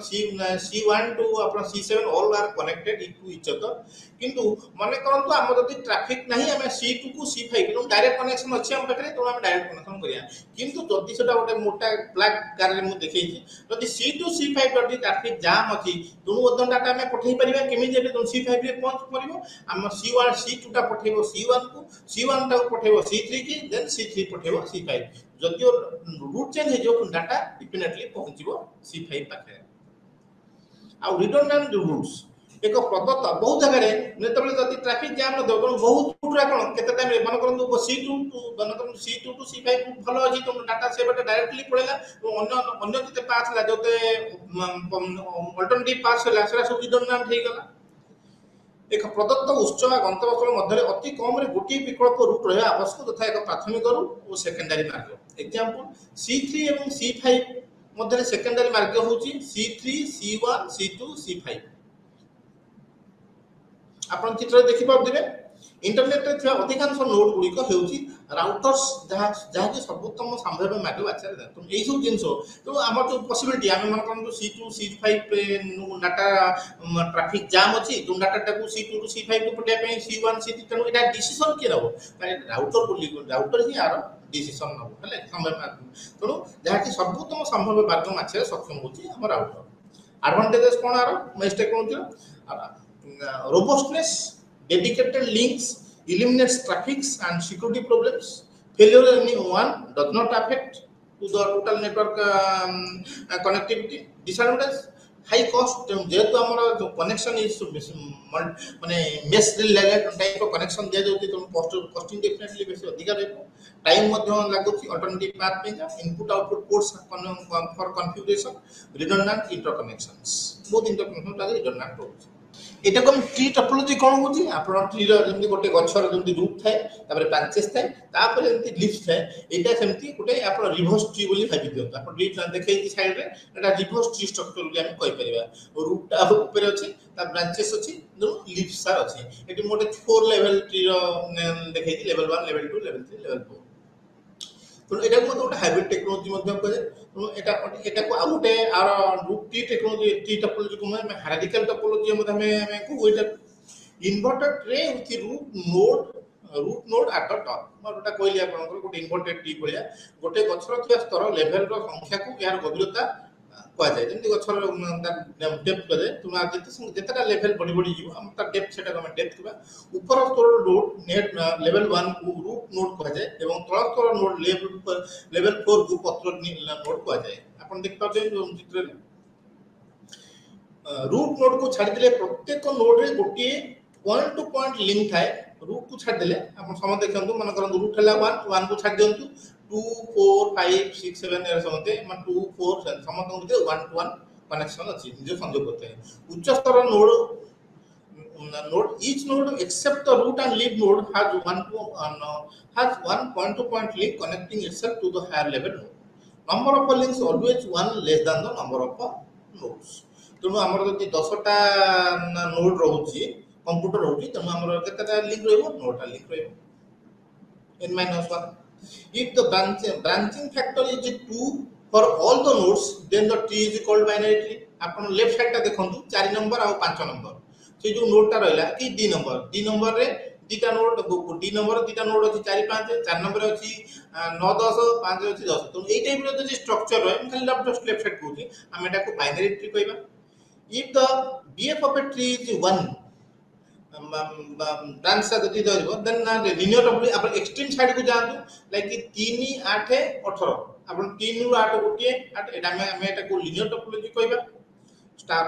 Speaker 1: C1 to आपण C7 all are connected to each other किंतु माने करंतु हम जदि ट्रैफिक नाही हमें C2 को C5 को डायरेक्ट कनेक्शन अछि हम पाखरे तो हम डायरेक्ट कनेक्शन करिया किंतु जदि सेटा गोटे मोटा ब्लैक कार रे मु देखैछि जदि C2 C5 जदि ट्रैफिक जाम अछि दुनु ओदन डाटा हमें पठै परिबा केमि जेबे C5 रे पहुंच परिबो हम C1 C2 टा पठैबो C1 को C1 टा पठैबो C3 की देन C3 पठैबो C5 जदि रूट चेंज हे जो डाटा डेफिनेटली पहुंचबो C5 पाखरे आ रिडंडेंट रूट्स एक प्रदत्त बहुत जगह रे नेतबले जति ट्रैफिक जाम न दो बहुत रूट रा कोन केते टाइम रे मन करंतु C2 टू मन करंतु C2 टू C5 भलो अछि तुम डाटा से बटे डायरेक्टली पळेला अन्य अन्य जते पास ला जते अल्टरनेटिव पास होला सेरा सब रिडंडेंट हे गला एक प्रदत्त उच्च गंतव्यस्थल मध्य अति कम रे गोटी विकल्प रूट रहे आवश्यक तथा एक प्राथमिक रूट और सेकेंडरी मार्ग एग्जांपल C3 एवं C5 मध्य सेकेंडरी मार्ग होची C3 C1 C2 C5 आपण चित्र देखि पाबदिबे इंटरनेट रे थिया अधिकांश नोड गुडी को हेउची राउटर्स जहा कि सर्वोत्तम संभव मार्ग बाछा तो एई सब जिंसो तो हमर जो पॉसिबिलिटी हम मन करन C2 C5 पे डाटा ट्रैफिक जाम अछि तो डाटा टाको C2 टू C5 को पटिया पे C1 C3 तनो एटा डिसीजन के नबो राउटर बोली राउटर ही आरो डिसीजन नबो हले संभव मार्ग तो जहा कि सर्वोत्तम संभव मार्ग माछे सक्षम होची हमर राउटर एडवांटेजेस कोन आरो next technology robustness, dedicated links, eliminates traffic and security problems. Failure in any one does not affect to the total network connectivity. Disadvantage, high cost. जेहेतु हमर connection is माने mesh related type of connection दिया जाउती तो costing definitely बेसी अधिक रहबो. Time मध्य लागुची alternative path पे जा input output ports for configuration redundant interconnections बहुत इंटरकनेक्शन लागे रिडंडेंट होची एटा कोन ट्री टोपोलॉजी कोन होची आपण ट्री रो जेमति गोटे गछर जेमति रूट थाए तापर ब्रांचेस थाए तापर जेमति लीव्स थाए एटा सेमति गोटे आपण रिवर्स ट्री बोली भाबि दियौ आपण लीफ देखै छि साइड रे एटा रिवर्स ट्री स्ट्रक्चर बोली हम कहि परिबा रूट ता ऊपर अछि ता ब्रांचेस अछि दो लीव्स सा अछि एटी मोटे 4 लेवल ट्री रो देखै छि लेवल 1 लेवल 2 लेवल 3 लेवल 4 तो एटा को गोटे हाइब्रिड टेक्नोलॉजी मध्यम कहे तो एटा को आउटे आर root tree technology tree topology को मैं हायरार्किकल टोपोलॉजी मध्य में को एटा inverted tree with root node at the top मोरटा कहली आपन गोटे इन्वर्टेड ट्री भलिया गोटे गछर थिया स्तर लेवल रो संख्या को यार गभीरता कह जाय जेंति गछर डेप्थ करे तुम आ जेतेटा लेवल बड़ी बड़ी जीव हम ता डेप्थ सेटा हम डेप्थ कबा ऊपर स्तर नोड नेट लेवल 1 को रूट नोड कह जाय एवं तळ स्तर नोड लेवल 4 को पत्र नोड कह जाय अपन देख पाते जो चित्र रे रूट नोड को छाड़ दिले प्रत्येक नोड रे गोटे पॉइंट टू पॉइंट लिंक थाए रूट को छाड़ दिले अपन सम देखंतु मन करन रूट हला 1 को छाड़ दियंतु 2 4 5 6 7 एरा समते मन 2 4 समत मध्य 1 to 1 कनेक्शन अछि जो संयोग करते हैं उच्च स्तर node each node except the root and leaf node has one point to point link connecting itself to the higher level node number of links always one less than the number of nodes तो हमर जति 10 टा node रहउची computer रहउची त हमर केतेटा link रहइबो 9 टा link रहइबो n-1 if the branching factor is 2 for all the nodes then the tree is called binary tree आपण left side टा देखंतु 4 नंबर और 5 नंबर से जो नोड टा रहला कि डी नंबर रे दीटा नोड डी नंबर दीटा नोड अछि 4 5 4 नंबर अछि 9 10 5 अछि 10 तो एई टाइप रो जो स्ट्रक्चर है खाली लेफ्ट साइड कहूची हम एटा को बाइनरी ट्री कहबा if the bf of a tree is 1 branch सा जति दरिबो देन लिनियर टोपोलॉजी अपन एक्सट्रीम साइड को जांतु लाइक 3 8 18 अपन 3 रु 8 गोटे 8 एटा में एटा को लिनियर टोपोलॉजी कहबा star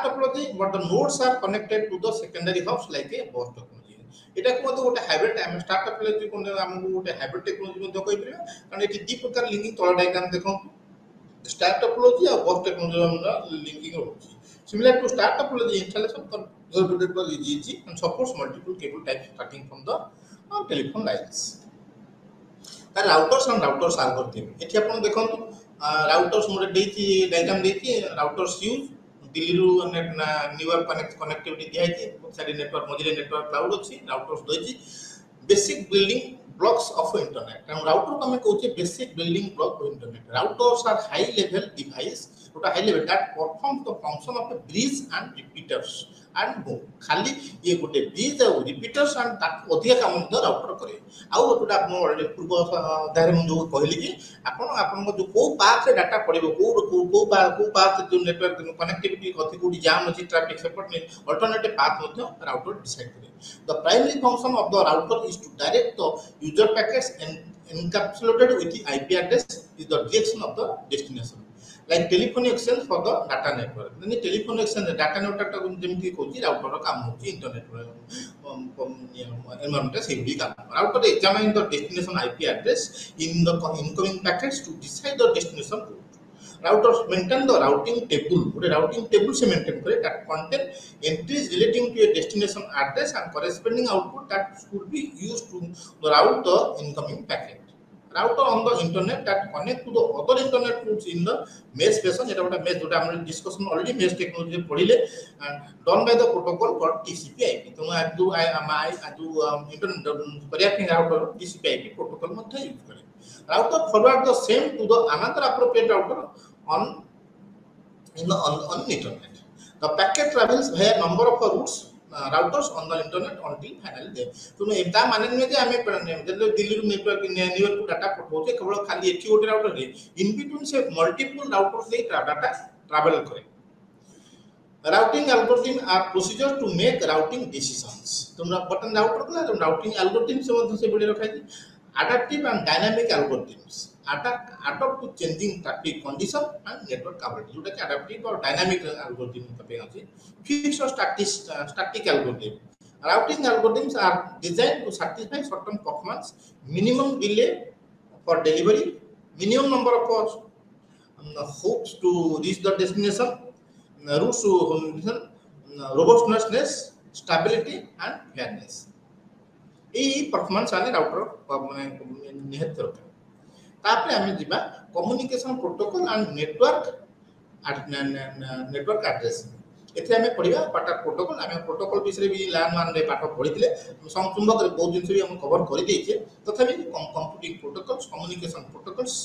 Speaker 1: topology but the nodes are connected to the secondary hubs like a bus topology एटा को गोटे हाइब्रिड टाइम स्टार टोपोलॉजी को हमहु गोटे हाइब्रिड टेक्नोलॉजी में कहि परिबा कारण एटी दी प्रकार लिंकिंग तळ डायग्राम देखो स्टार टोपोलॉजी और बस टेक्नोलॉजी लिंकिंग होची similar to star topology installation converted by EGG and supports multiple cable types starting from the telephone lines the routers and routers algorithm एठी आपण देखंतु routers मोरे देती डायग्राम देती routers use दिल्ली रु New York connectivity दिया है सारी नेटवर्क मझे नेटवर्क क्लाउड अच्छी राउटर्स दई basic building blocks of internet and router को हमें कहते हैं basic building block of internet routers are high level device total high level that perform the function of a bridge and repeaters and more खाली ये गोटे bridge और repeaters and that अधिक काम मध्य router करे आउ गोटे आपण ऑलरेडी पूर्व अध्याय में जो कहली कि आपण को जो को पाथ से डाटा पड़िबो को पाथ जो नेटवर्क कनेक्टिविटी कथि कोडी जाम अछि ट्रैफिक सपोर्ट ने अल्टरनेटिव पाथ मध्य राउटर डिसाइड करे the primary function of the router is to direct the user packets and encapsulated with the IP address is the direction of the destination like telephone exchange for the data network then telephone exchange data network ta जेमति कोची router रो काम होची internet environment से भी काम router examine the destination IP address in the incoming packets to decide the destination route routers maintain the routing table ଗୋଟେ routing table से maintain करे that contain entries relating to a destination address and corresponding output that should be used to route the incoming packet router on the internet that connect to the other internet routes in the mesh fashion এটা ଗୋଟେ mesh जोटा हम discussion already mesh technology पढिले and done by the protocol called TCP/IP तो आज internet करिया के router TCP/IP protocol मध्ये यूज करे router forward the same to the another appropriate router on internet the packet travels via number of routes routers on the internet until finally there तो एता माने नै जे हमें जब दिल्ली रू नेटवर्क न्यूयॉर्क को डाटा पठोचे केवल खाली एठी गोटे राउटर रे इन बिटवीन से मल्टीपल राउटर्स से डाटा ट्रैवल करे routing algorithm are procedures to make routing decisions तुमरा बटन राउटर को ना routing algorithm से मध्य से बडे रखा है adaptive and dynamic algorithms adapt to changing traffic condition and network coverage जोटा कि adaptive और dynamic algorithm तबे अछि fixed और static algorithm routing algorithms are designed to satisfy certain performance minimum delay for delivery minimum number of hoops to reach the destination routes to robustness stability and fairness এই performance आने router निहित करते तापरे हमें दिबा communication protocol and network address एथे हमें पढिबा पाटा प्रोटोकॉल हमें प्रोटोकॉल विषय भी लैन मान रे पाठ पढिथिले संचुंबक रे बहुत दिन से भी हम कवर करि दैछे तथापि computing protocols communication protocols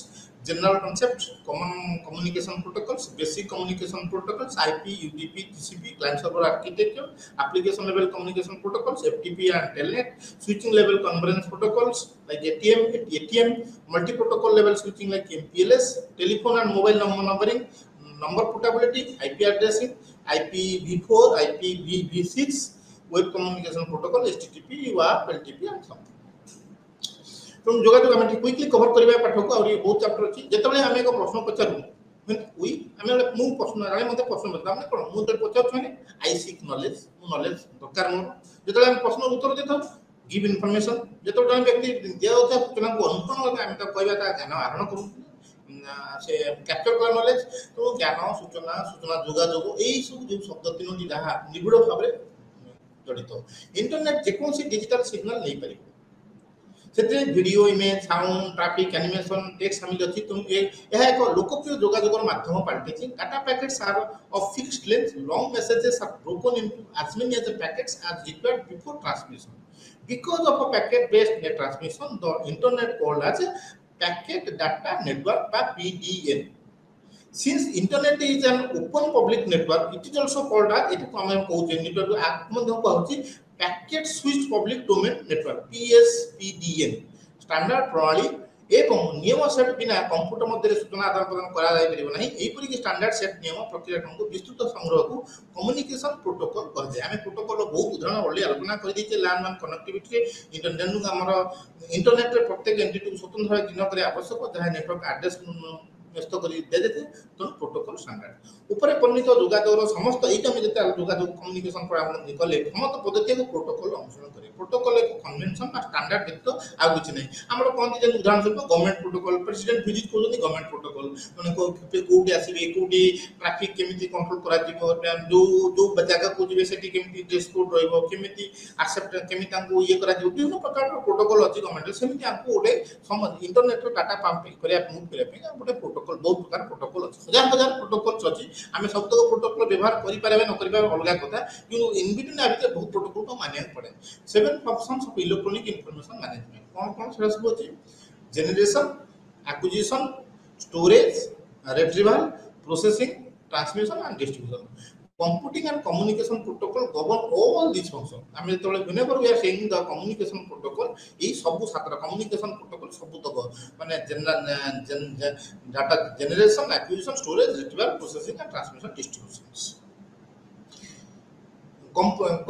Speaker 1: general concepts common communication protocols basic communication protocols IP UDP TCP client server architecture application level communication protocols FTP and telnet switching level convergence protocols like ATM multi protocol level switching like MPLS telephone and mobile number numbering number portability IP addressing IPv4 IPv6 web communication protocol HTTP UART LTP and something तुम जोगाजोग हम quickly cover करबा पाठ को और ये बहुत chapter अछि जेतबे हम एक प्रश्न पचारु वी हम मु प्रश्न राय मते प्रश्न बता हमने कोन मु तो पचार छने आई सीक नॉलेज दरकार मो जेतबे हम प्रश्न उत्तर देथौ गिव इंफॉर्मेशन जेतबे हम व्यक्ति जे होता सूचना को अनुसरण होता हम तो कहबा ता ज्ञान आरोहण करू से कैप्चर कर नॉलेज तो ज्ञान सूचना जोगाजोग एई सब जो शब्द तीनोटी जहा निबिड़ भाबरे जड़ित इंटरनेट जेकोसी डिजिटल सिग्नल नहीं पारिबो सेते video image sound traffic animation text शामिल अछि तुम यह एक लोकप्रिय जोगाजोगर माध्यम पाल्टेछि data packets are of fixed length long messages are broken into as many as the packets as required before transmission because of a packet based net transmission the internet called as packet data network by PDN since internet is an open public network it is also called as it common code network आत्मधम कहछि packet switch public domain network PSPDN standard प्रणाली एवं नियम set बिना computer मध्य सूचना आदान प्रदान करा जाय परिबो नाही एई परि कि स्टैंडर्ड सेट नियम प्रक्रिया को विस्तृत संग्रह को कम्युनिकेशन प्रोटोकॉल कहै छै हमें प्रोटोकॉल रो बहुत उदाहरण ऑलरेडी आलोचना कर दैछे लैंड वन कनेक्टिविटी रे इंटरनेट हमर इंटरनेट रे प्रत्येक एंटिटी को स्वतंत्र भाव चिन्ह करे आवश्यक जहा नेटवर्क एड्रेस व्यस्त करी दे देते तो प्रोटोकॉल स्टैंडर्ड ऊपर वर्णित जोगाजोग समस्त एटा में जते जोगाजोग कम्युनिकेशन पर हम निकले समस्त पद्धति को प्रोटोकॉल अनुसरण करे प्रोटोकॉल एक कन्वेंशन बा स्टैंडर्ड व्यक्त आ कुछ नहीं हमर कोन जे उदाहरण स्वरूप गवर्नमेंट प्रोटोकॉल प्रेसिडेंट विजिट कोजनी गवर्नमेंट प्रोटोकॉल माने कोडी आसीबे कोडी ट्रैफिक केमिति कंट्रोल करा जिवो जो जगह को जिवे सेठी केमिति ड्रेस कोड रहइबो केमिति एक्सेप्ट केमिति हमको ये करा जिवो বিভিন্ন प्रकार प्रोटोकॉल अछि गवर्नमेंट सेमिति हमको ओडे इंटरनेट रो डाटा पंप करिया मूव करिया पे ओडे प्रोटोकॉल प्रोटोकॉल बहुत प्रकार प्रोटोकॉल अछि हजार हजार प्रोटोकॉल अछि आमे सब तक प्रोटोकॉल व्यवहार करि पारेबे न करि पारे अलगा कथा किंतु इन बिटवीन आ भीतर बहुत प्रोटोकॉल को मानिया पड़े seven functions of electronic information management कौन सेरा सब अछि generation acquisition storage retrieval processing transmission and distribution computing and communication protocol govern all these functions आम जो whenever we are saying the communication protocol ये सब सातरा communication protocol सब तक माने data generation acquisition storage retrieval processing and transmission distributions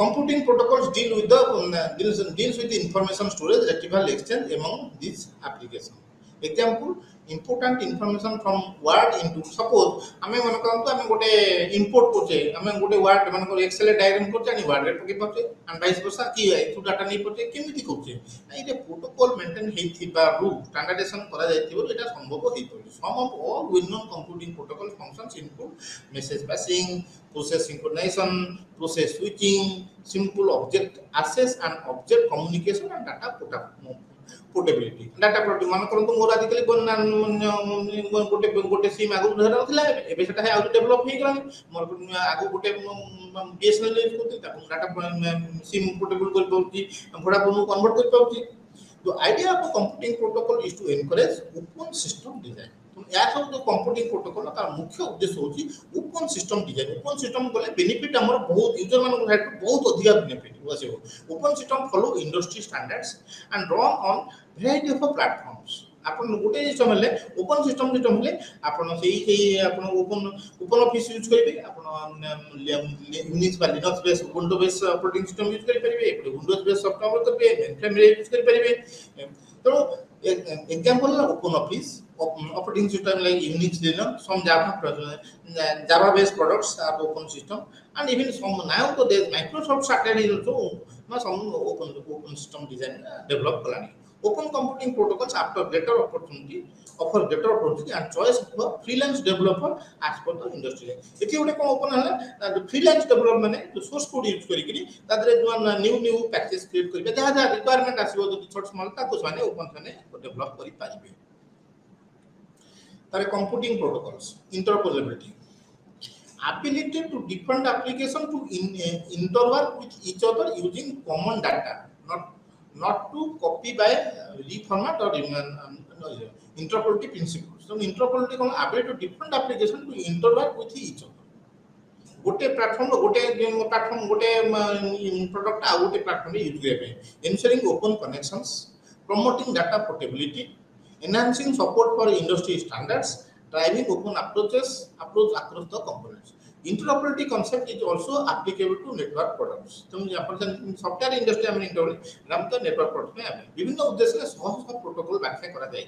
Speaker 1: computing protocols deal with the information storage retrieval exchange among these applications example important information from word into suppose आमे मन करंतु आमे गोटे इंपोर्ट करछे आमे गोटे वर्ड मन को एक्सेल डायग्राम करछे अनि वर्ड रे पके पछे एंड वाइस वर्सा की एथु डाटा नै पछे केमिति करछे एते प्रोटोकॉल मेंटेन हेथिबा रु स्टैंडर्डाइजेशन करा जायतिबो एटा संभव हेइ पड़े some of all well known computing protocol functions include message passing process synchronization process switching simple object access and object communication and data portability data portability मान करंतु मोर आदिकली गोटे गोटे सिम आगु धरा होतला एबे सेटा आगु डेवलप हे गलानी मोर आगु गोटे बीएसएनएल यूज करते डाटा सिम पोर्टेबल कर पाउची वोडाफोन कन्वर्ट कर पाउची the idea of a computing protocol is to encourage open system design या सब जो कंप्यूटिंग प्रोटोकॉल तार मुख्य उद्देश्य होची open system design open system बोले बेनिफिट हमर बहुत यूजर मानको साइड बहुत अधिक बेनिफिट आसीबो open system follow industry standards and run on variety of platforms आपण गोटे सिस्टम ले ओपन सिस्टम ले आपण सेही आपण ओपन ऑफिस यूज करिवे आपण यूनिक्स बा Linux base Ubuntu base operating system use करि परिवे विंडोज बेस सॉफ्टवेयर करिवे मेनफ्रेम रे यूज करि परिवे तो example open office operating system like Unix Linux some Java based products are open system and even some now so there's Microsoft started is also some open system design develop kalani open computing protocols after greater opportunity offer greater opportunity and choice of freelance developer as per the industry एठी ओटे को open हला freelance developer माने जो source code use करी करी तादरे जो new package create करिबे जहा रिक्वायरमेंट आसीबो जो छोट स्मॉल ताको माने ओपन माने डेवलप करि पारिबे तारे computing protocols interoperability ability to different application to interwork with each other using common data not to copy by reformat or interoperability principles so interoperability kon ability to different application to interwork with each other गोटे platform गोटे product आ गोटे platform use करे पे ensuring open connections promoting data portability enhancing support for industry standards driving open approach across the components interoperability concept is also applicable to network products तो अपन software industry में interoperability नाम तो network product में आबे विभिन्न उद्देश्य से सह प्रोटोकॉल व्याख्या करा जाय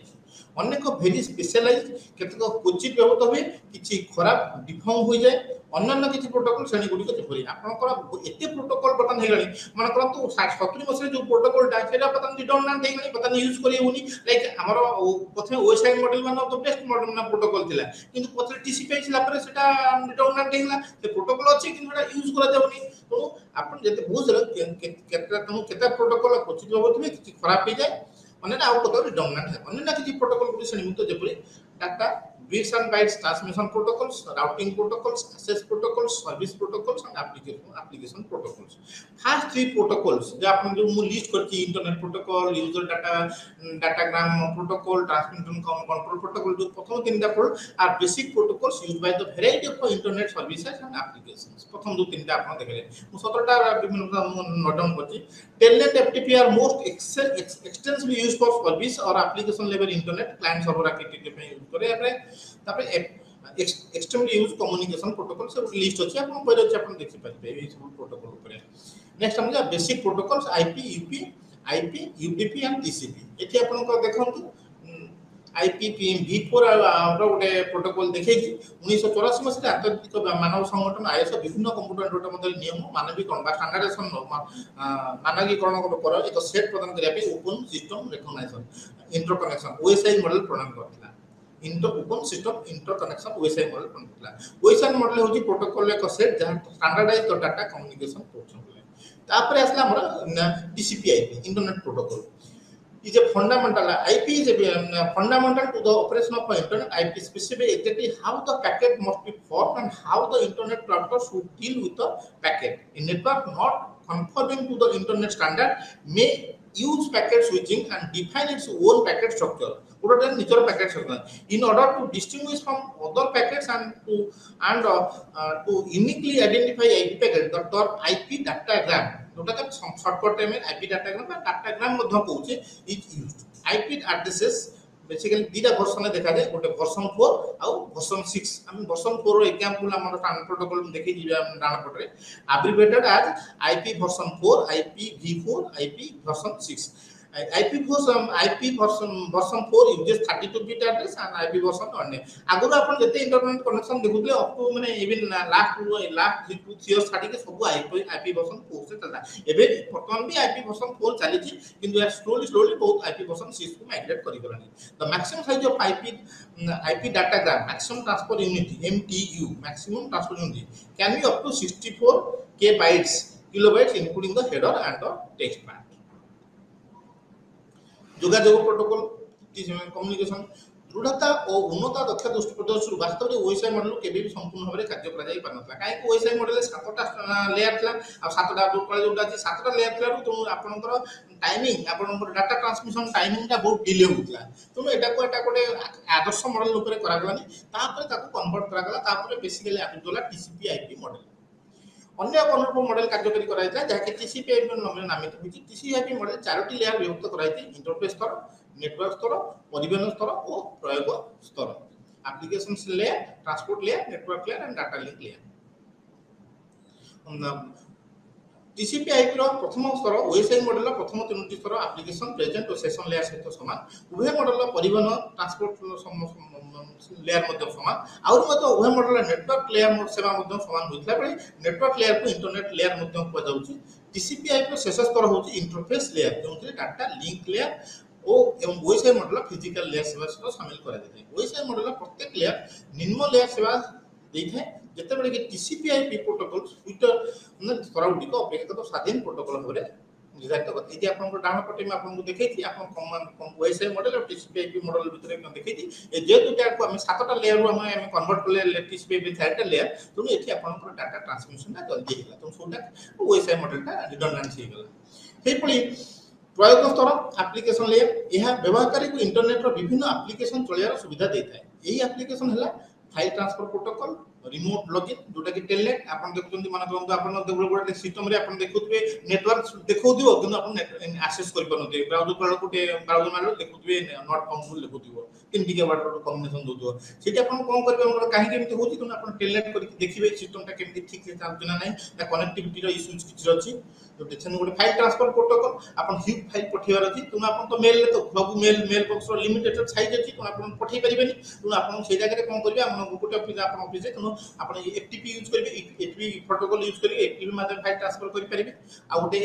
Speaker 1: अनेक भेरी स्पेशलाइज्ड केतक क्वचित व्यवहार होय किछि खराब डिफॉर्म हो जाय अन्य किछि प्रोटोकॉल श्रेणी गुडी को जेपरि आपनकर एते प्रोटोकॉल बटन हे गणी मन करंतु 70 वर्ष जो प्रोटोकॉल डा सेटा पता रिडंडेंट हे गणी पता यूज करी होनी लाइक हमर प्रथम ओएसआई मॉडल मान तो बेस्ट मॉडल ना प्रोटोकॉल थिला किंतु पछे टीसीपी छिला पर सेटा रिडंडेंट हेला से प्रोटोकॉल अछि कि सेटा यूज करा जाउनी तो आपन जते बहुत केता प्रोटोकॉल क्वचित व्यवहार किछि खराब हे जाय अन्य आउ कतो रिडंडेंट है अन्य किछि प्रोटोकॉल गुडी श्रेणी तो जेपरि data bits and bytes transmission protocols routing protocols access protocols service protocols and application protocols first three protocols जो आपन जो मु लिस्ट करछि internet protocol user datagram protocol transmission control protocol जो प्रथम तीनटा are basic protocols used by the variety of internet services and applications प्रथम दो तीनटा आपन देखले मु 17टा विभिन्न नोट डाउन करछि telnet ftp are most extensively used for service or application level internet client server architecture में यूज करे आपरे तापर extremely used communication protocol सब लिस्ट अछि आपन पहिले अछि आपन देखि पाइबे ए सब प्रोटोकॉल ऊपर नेक्स्ट हम जा basic protocols IP UDP and TCP एठी आपन को देखंतु IPP V4 आरो गोटे प्रोटोकॉल देखैछि 1984 मसिया आंतरिक मानव संगठन ISO विभिन्न कंप्यूटर नेटवर्क मॉडल नियम मानवीकरण बा स्टैंडर्डाइजेशन मानकीकरण पर एक सेट प्रदान करिया पे open system recognition interconnection OSI model प्रदान करथिला open system interconnection OSI model प्रदान करथिला OSI मॉडल होची प्रोटोकॉल एक सेट जहां स्टैंडर्डाइज्ड डाटा कम्युनिकेशन प्रोटोकॉल तापर आसला हमर TCP/IP internet protocol is a fundamental. IP is a fundamental to the operation of the internet. IP specify exactly how the packet must be formed and how the internet provider should deal with the packet. A network not conforming to the internet standard may use packet switching and define its own packet structure. Packet structure in order to distinguish from other packets and to uniquely identify IP packet. The term IP datagram shortcut IP datagram datagram is used. IP addresses basically dita version देखा जाए गोटे version 4 आउ version 6 हम version 4 रो example हमर standard protocol देखि जिबे हम Dana पटरे abbreviated as IP version 4 IPv4 IP version 6 IP version 4 uses 32-bit address and IP version 1 आगु अपन जते इंटरनेट कनेक्शन देखुले अप टू माने इवन लास्ट 2 years छाडी के सब IP version 4 से चलता एबे वर्तमान भी IP version 4 चली छी किंतु या स्लोली बहुत IP version 6 को माइग्रेट करि गलानी the maximum size of IP datagram maximum transfer unit MTU maximum transfer unit can be up to 64k kilobytes including the header and the text part যোগাযোগ protocol communication দৃঢ়তা ও উন্নত দক্ষতা দৃষ্টিপ্রদর্শন বাস্তবে OSI model কেবে भी संपूर्ण भाव कार्य करा जाई पारनतला काहे को ओएसआई मॉडल 7टा लेयर थिला आ 7टा प्रोटोकॉल जोटा अछि 7टा लेयर थिला तो आपनकर टाइमिंग आपनकर डाटा ट्रांसमिशन टाइमिंग ता बहुत डिले होतला तो एटा कोटे आदर्श मॉडल ऊपर करा गलानी तापर ताको कन्वर्ट करा गला तापर बेसिकली आपितोला टीसीपी आईपी मॉडल अन्य एक अनुरूप मॉडल कार्यकारी कराइता जहाँकि टीसीपी आईपी नामित होती टीसीपी आईपी मॉडल 4टी लेयर विभक्त कराइते इंटरफेस स्तर नेटवर्क स्तर परिवहन स्तर और प्रयोग स्तर application layer transport layer network layer and data link layer TCP IP रो प्रथम स्तर ओएसआई मॉडल रो प्रथम तीनोटी स्तर एप्लीकेशन प्रेजेंट और सेशन लेयर सहित समान उभय मॉडल रो परिवहन ट्रांसपोर्ट लेयर मध्य समान और मध्य उभय मॉडल नेटवर्क लेयर सेवा मध्य समान होइतला बळे नेटवर्क लेयर को इंटरनेट लेयर मध्य को जाउची टीसीपी आईपी रो शेष स्तर होची इंटरफेस लेयर जोंतरे डाटा लिंक लेयर ओ एवं ओएसआई मॉडल फिजिकल लेयर सेवा सहित शामिल करा जाय ओएसआई मॉडल प्रत्येक लेयर निम्न लेयर सेवा देथे जते बळे कि टीसीपी आईपी प्रोटोकॉल स्विटर स्तरउडी को अपेक्षाकृत स्वाधीन प्रोटोकॉल होरे निर्धारित करते यदि आपन को डाउन पटे में आपन को देखैथि आपन कम ओएसआई मॉडल और टीसीपी आईपी मॉडल भितर में देखैथि ए जे दुटा को हम 7टा लेयर रो हम कन्वर्ट करले टीसीपी आईपी 3टा लेयर तो एथि आपन को डाटा ट्रांसमिशन ता जल्दी होला तो सोटा ओएसआई मॉडल ता रिडंडेंसी हे गला हे पळी प्रयोग स्तर एप्लीकेशन लेयर यह व्यवहारकारी को इंटरनेट रो विभिन्न एप्लीकेशन चलियार सुविधा देता है एही एप्लीकेशन हला file transfer protocol remote login जोटा कि टेलनेट आपन देखुंती माने करंतु आपन गोटे सिस्टम रे आपन देखुतबे नेटवर्क देखौदियो किंतु आपन एक्सेस करि परनते ब्राउजर पर कोटे ब्राउजर मारलो देखुतबे नॉट फाउंड लेखुतिबो 3 गीगाबाइट रो कॉम्बिनेशन दोदो सेठी आपन कोन करबे हमर काहे केमति होची किंतु आपन टेलनेट करि देखिबे सिस्टमटा केमति ठीक से चालुना नै ना कनेक्टिविटी रो इश्यूज किछ अछि तो टेंशन गोटे फाइल ट्रांसफर प्रोटोकॉल आपन ह्यूज फाइल पठेबार अछि तुम आपन तो मेल ले तो सब मेल बॉक्स रो लिमिटेड साइज अछि तो आपन पठेई परिबेनी तुम आपन से जगह रे कोन करबे आपन गोटे ऑफिस आपन ऑफिस जे तुम आपन एफटीपी यूज करबे एफटीपी प्रोटोकॉल यूज करबे एफटीपी माध्यम फाइल ट्रांसफर करि परिबे आ गोटे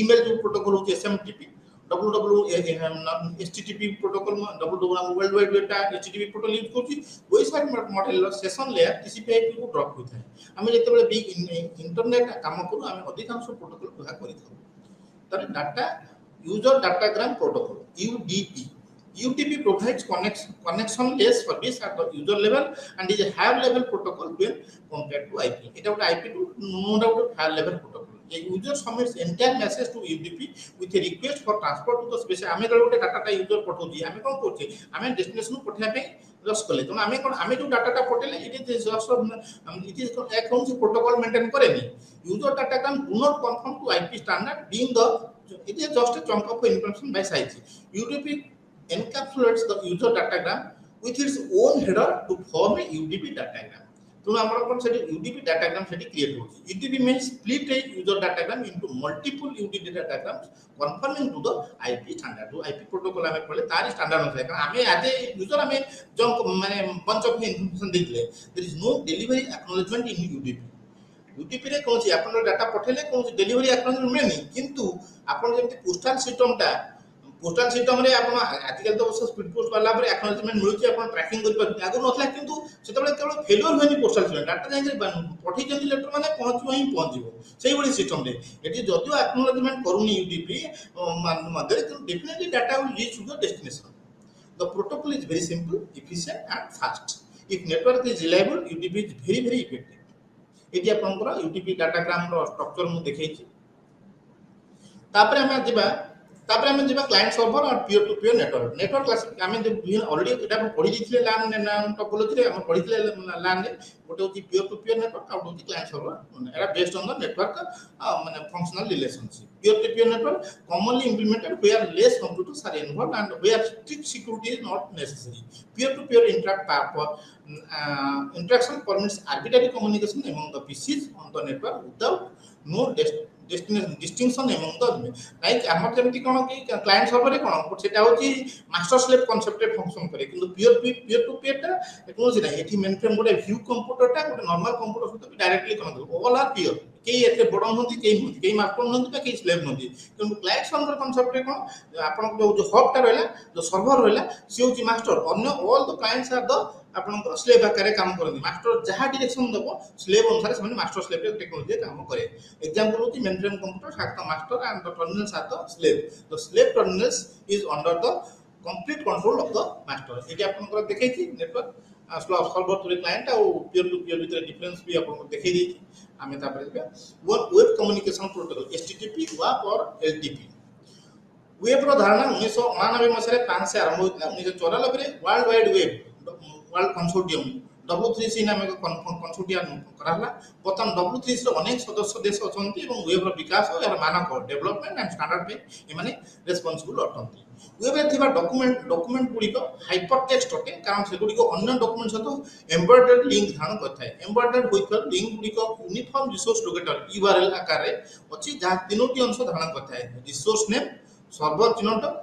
Speaker 1: ईमेल जो प्रोटोकॉल होची SMTP http protocol world wide data http protocol use करछि website model session layer TCP IP को ड्रॉप होता है हम जेते बेले बिग इंटरनेट काम करू हम अधिकांश प्रोटोकॉल व्यवहार करि थाउ तर data user datagram protocol UDP UDP provides connectionless service at the user level and is a higher level protocol when compared to IP. It is IP to no doubt higher level protocol. A user submits entire message to UDP with a request for transfer to the space. आमे गले गोटे data user पठौची आमे कोन करछि आमे destination पठिया पे just कले तो आमे कोन आमे जो डाटा पठेले it is just account protocol maintain करेनी user datagram do not confirm to IP standard being the it is just a chunk of information by size. UDP encapsulates the user datagram with its own header to form a UDP datagram. तो हमर कोन से UDP datagram सेठी create होची UDP means split a user datagram into multiple UDP datagrams conforming to the IP standard. तो IP protocol हमें पहले तार standard होता है कारण हमें एज ए यूजर हमें जो माने बंच ऑफ इंफॉर्मेशन देले there is no delivery acknowledgement in UDP UDP रे कोन से आपन डाटा पठेले कोन डेलीवरी एक्नॉलेजमेंट मिलेनी किंतु आपन जेंति पोस्टल सिस्टम ता पोस्टाल सिस्टम रे आपण आजकल तो स्पीड पोस्ट वाला पर एक्नॉलेजमेंट मिलुची आपण ट्रैकिंग कर पर आगु नथला किंतु सेतबे केवल फेलियर होनी पोस्टाल सिस्टम डाटा जाय पठै जंदी लेटर माने पहुंचबो ही पहुंचबो सेही बडी सिस्टम रे एटी जदियो एक्नॉलेजमेंट करूनी यूडीपी मध्य definitely data will reach to the destination the protocol is very simple efficient and fast if network is reliable UDP is very effective एटी आपनकर UDP डाटाग्राम रो स्ट्रक्चर मु देखैछि तापर हमें जिबा क्लाइंट सर्वर और peer to peer network classic हमें ऑलरेडी एटा पढ़ी दिथिले लान टोपोलॉजी रे हम पढ़ी दिथिले लान रे गोटे होची peer to peer network out होची क्लाइंट सर्वर एटा बेस्ड ऑन द नेटवर्क माने functional relationship peer to peer network commonly implemented where less computers are involved and where strict security is not necessary peer to peer interaction permits arbitrary communication among the PCs on the network without no distinction among the like हमर जेमति कोन कि client server रे कोन सेटा होची master slave concept रे function करे किंतु peer to peer टा कोन सिना एठी मेन फ्रेम गोटे व्यू कंप्यूटर टा गोटे नॉर्मल कंप्यूटर सहित डायरेक्टली कोन दो ऑल आर पीयर केही एते बडन होती केही मास्टर होती बा केही स्लेव होती किंतु क्लाइंट सर्वर कांसेप्ट रे कोन आपन जो हब टा रहला जो सर्वर रहला सी होची मास्टर अन्य all the clients are the आपनकर स्लेव आकारे काम करनी मास्टर जहा डायरेक्शन दबो स्लेव अनुसार से मास्टर स्लेव टेक्नोलॉजी काम करे एग्जांपल होती मेनफ्रेम कंप्यूटर सात मास्टर एंड द टर्मिनल सात slave the slave terminals is under the complete control of the master eighty आपनकर देखै छी नेटवर्क सर्वर टू क्लाइंट और पीयर टू पीयर भीतर डिफरेंस भी आपन देखै दी हमें ता पर वेब कम्युनिकेशन प्रोटोकॉल एचटीटीपी वाप और एलटीपी वेब रो धारणा 1999 मसरे 5 से आरंभ होइतला 1994 रे world wide web world consortium W3C नाम एक कंसोर्टियम कराला प्रथम W3C रो अनेक सदस्य देश अछंती एवं वेब रो विकास और यार मानक डेवलपमेंट एंड स्टैंडर्ड पे ए माने रेस्पोंसिबल अटंती वेब रे थिबा डॉक्यूमेंट गुडी को हाइपर टेक्स्ट होते कारण से गुडी को अन्य डॉक्यूमेंट सहित एम्बेडेड लिंक धारण करथाय एम्बेडेड होइकर लिंक गुडी को यूनिफॉर्म रिसोर्स लोकेटर URL आकार रे अछि जहा तीनोटी अंश धारण करथाय रिसोर्स नेम सर्वर चिन्हट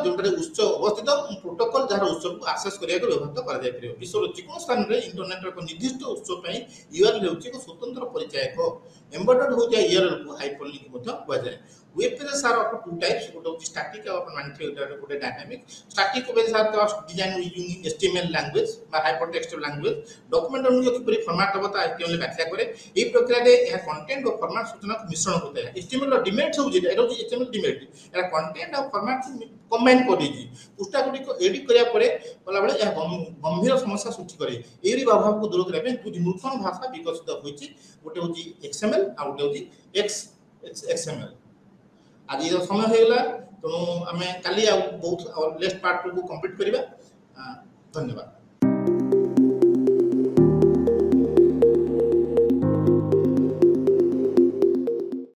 Speaker 1: जोटारे उत्स अवस्थित प्रोटोकॉल जार उत्स को एक्सेस करिया को व्यवहार करा जाय परियो विश्व जिको स्थान रे इंटरनेट रो निर्दिष्ट उत्स पई URL हेउची एक स्वतंत्र परिचयक एम्बेडेड हो जाय URL को हाइपरलिंक मध्य हो जाय वेब पेज सार ऑफ टू टाइप्स गोटे होची स्टैटिक और मानथे गोटे डायनामिक स्टैटिक पेज सार तो डिजाइन यूजिंग HTML लैंग्वेज बा हाइपरटेक्स्ट लैंग्वेज डॉक्यूमेंट अनुसार किपरि फॉर्मेट होबा ता HTML व्याख्या करे ए प्रक्रिया रे यह कंटेंट और फॉर्मेट सूचना को मिश्रण होता है HTML रो डिमेरिट सब जे एरो HTML डिमेरिट एरा कंटेंट और फॉर्मेट कंबाइन कर दी पुस्ता गुडी को एडिट करिया परे बोला बळे यह गंभीर समस्या सृष्टि करे एरी प्रभाव को दूर करे पे दुई नूतन भाषा विकसित होईची गोटे होची XML आ गोटे होची XML आज ये समय हो गला तो हमें काली बहुत नेक्स्ट पार्ट को कंप्लीट करिबा धन्यवाद।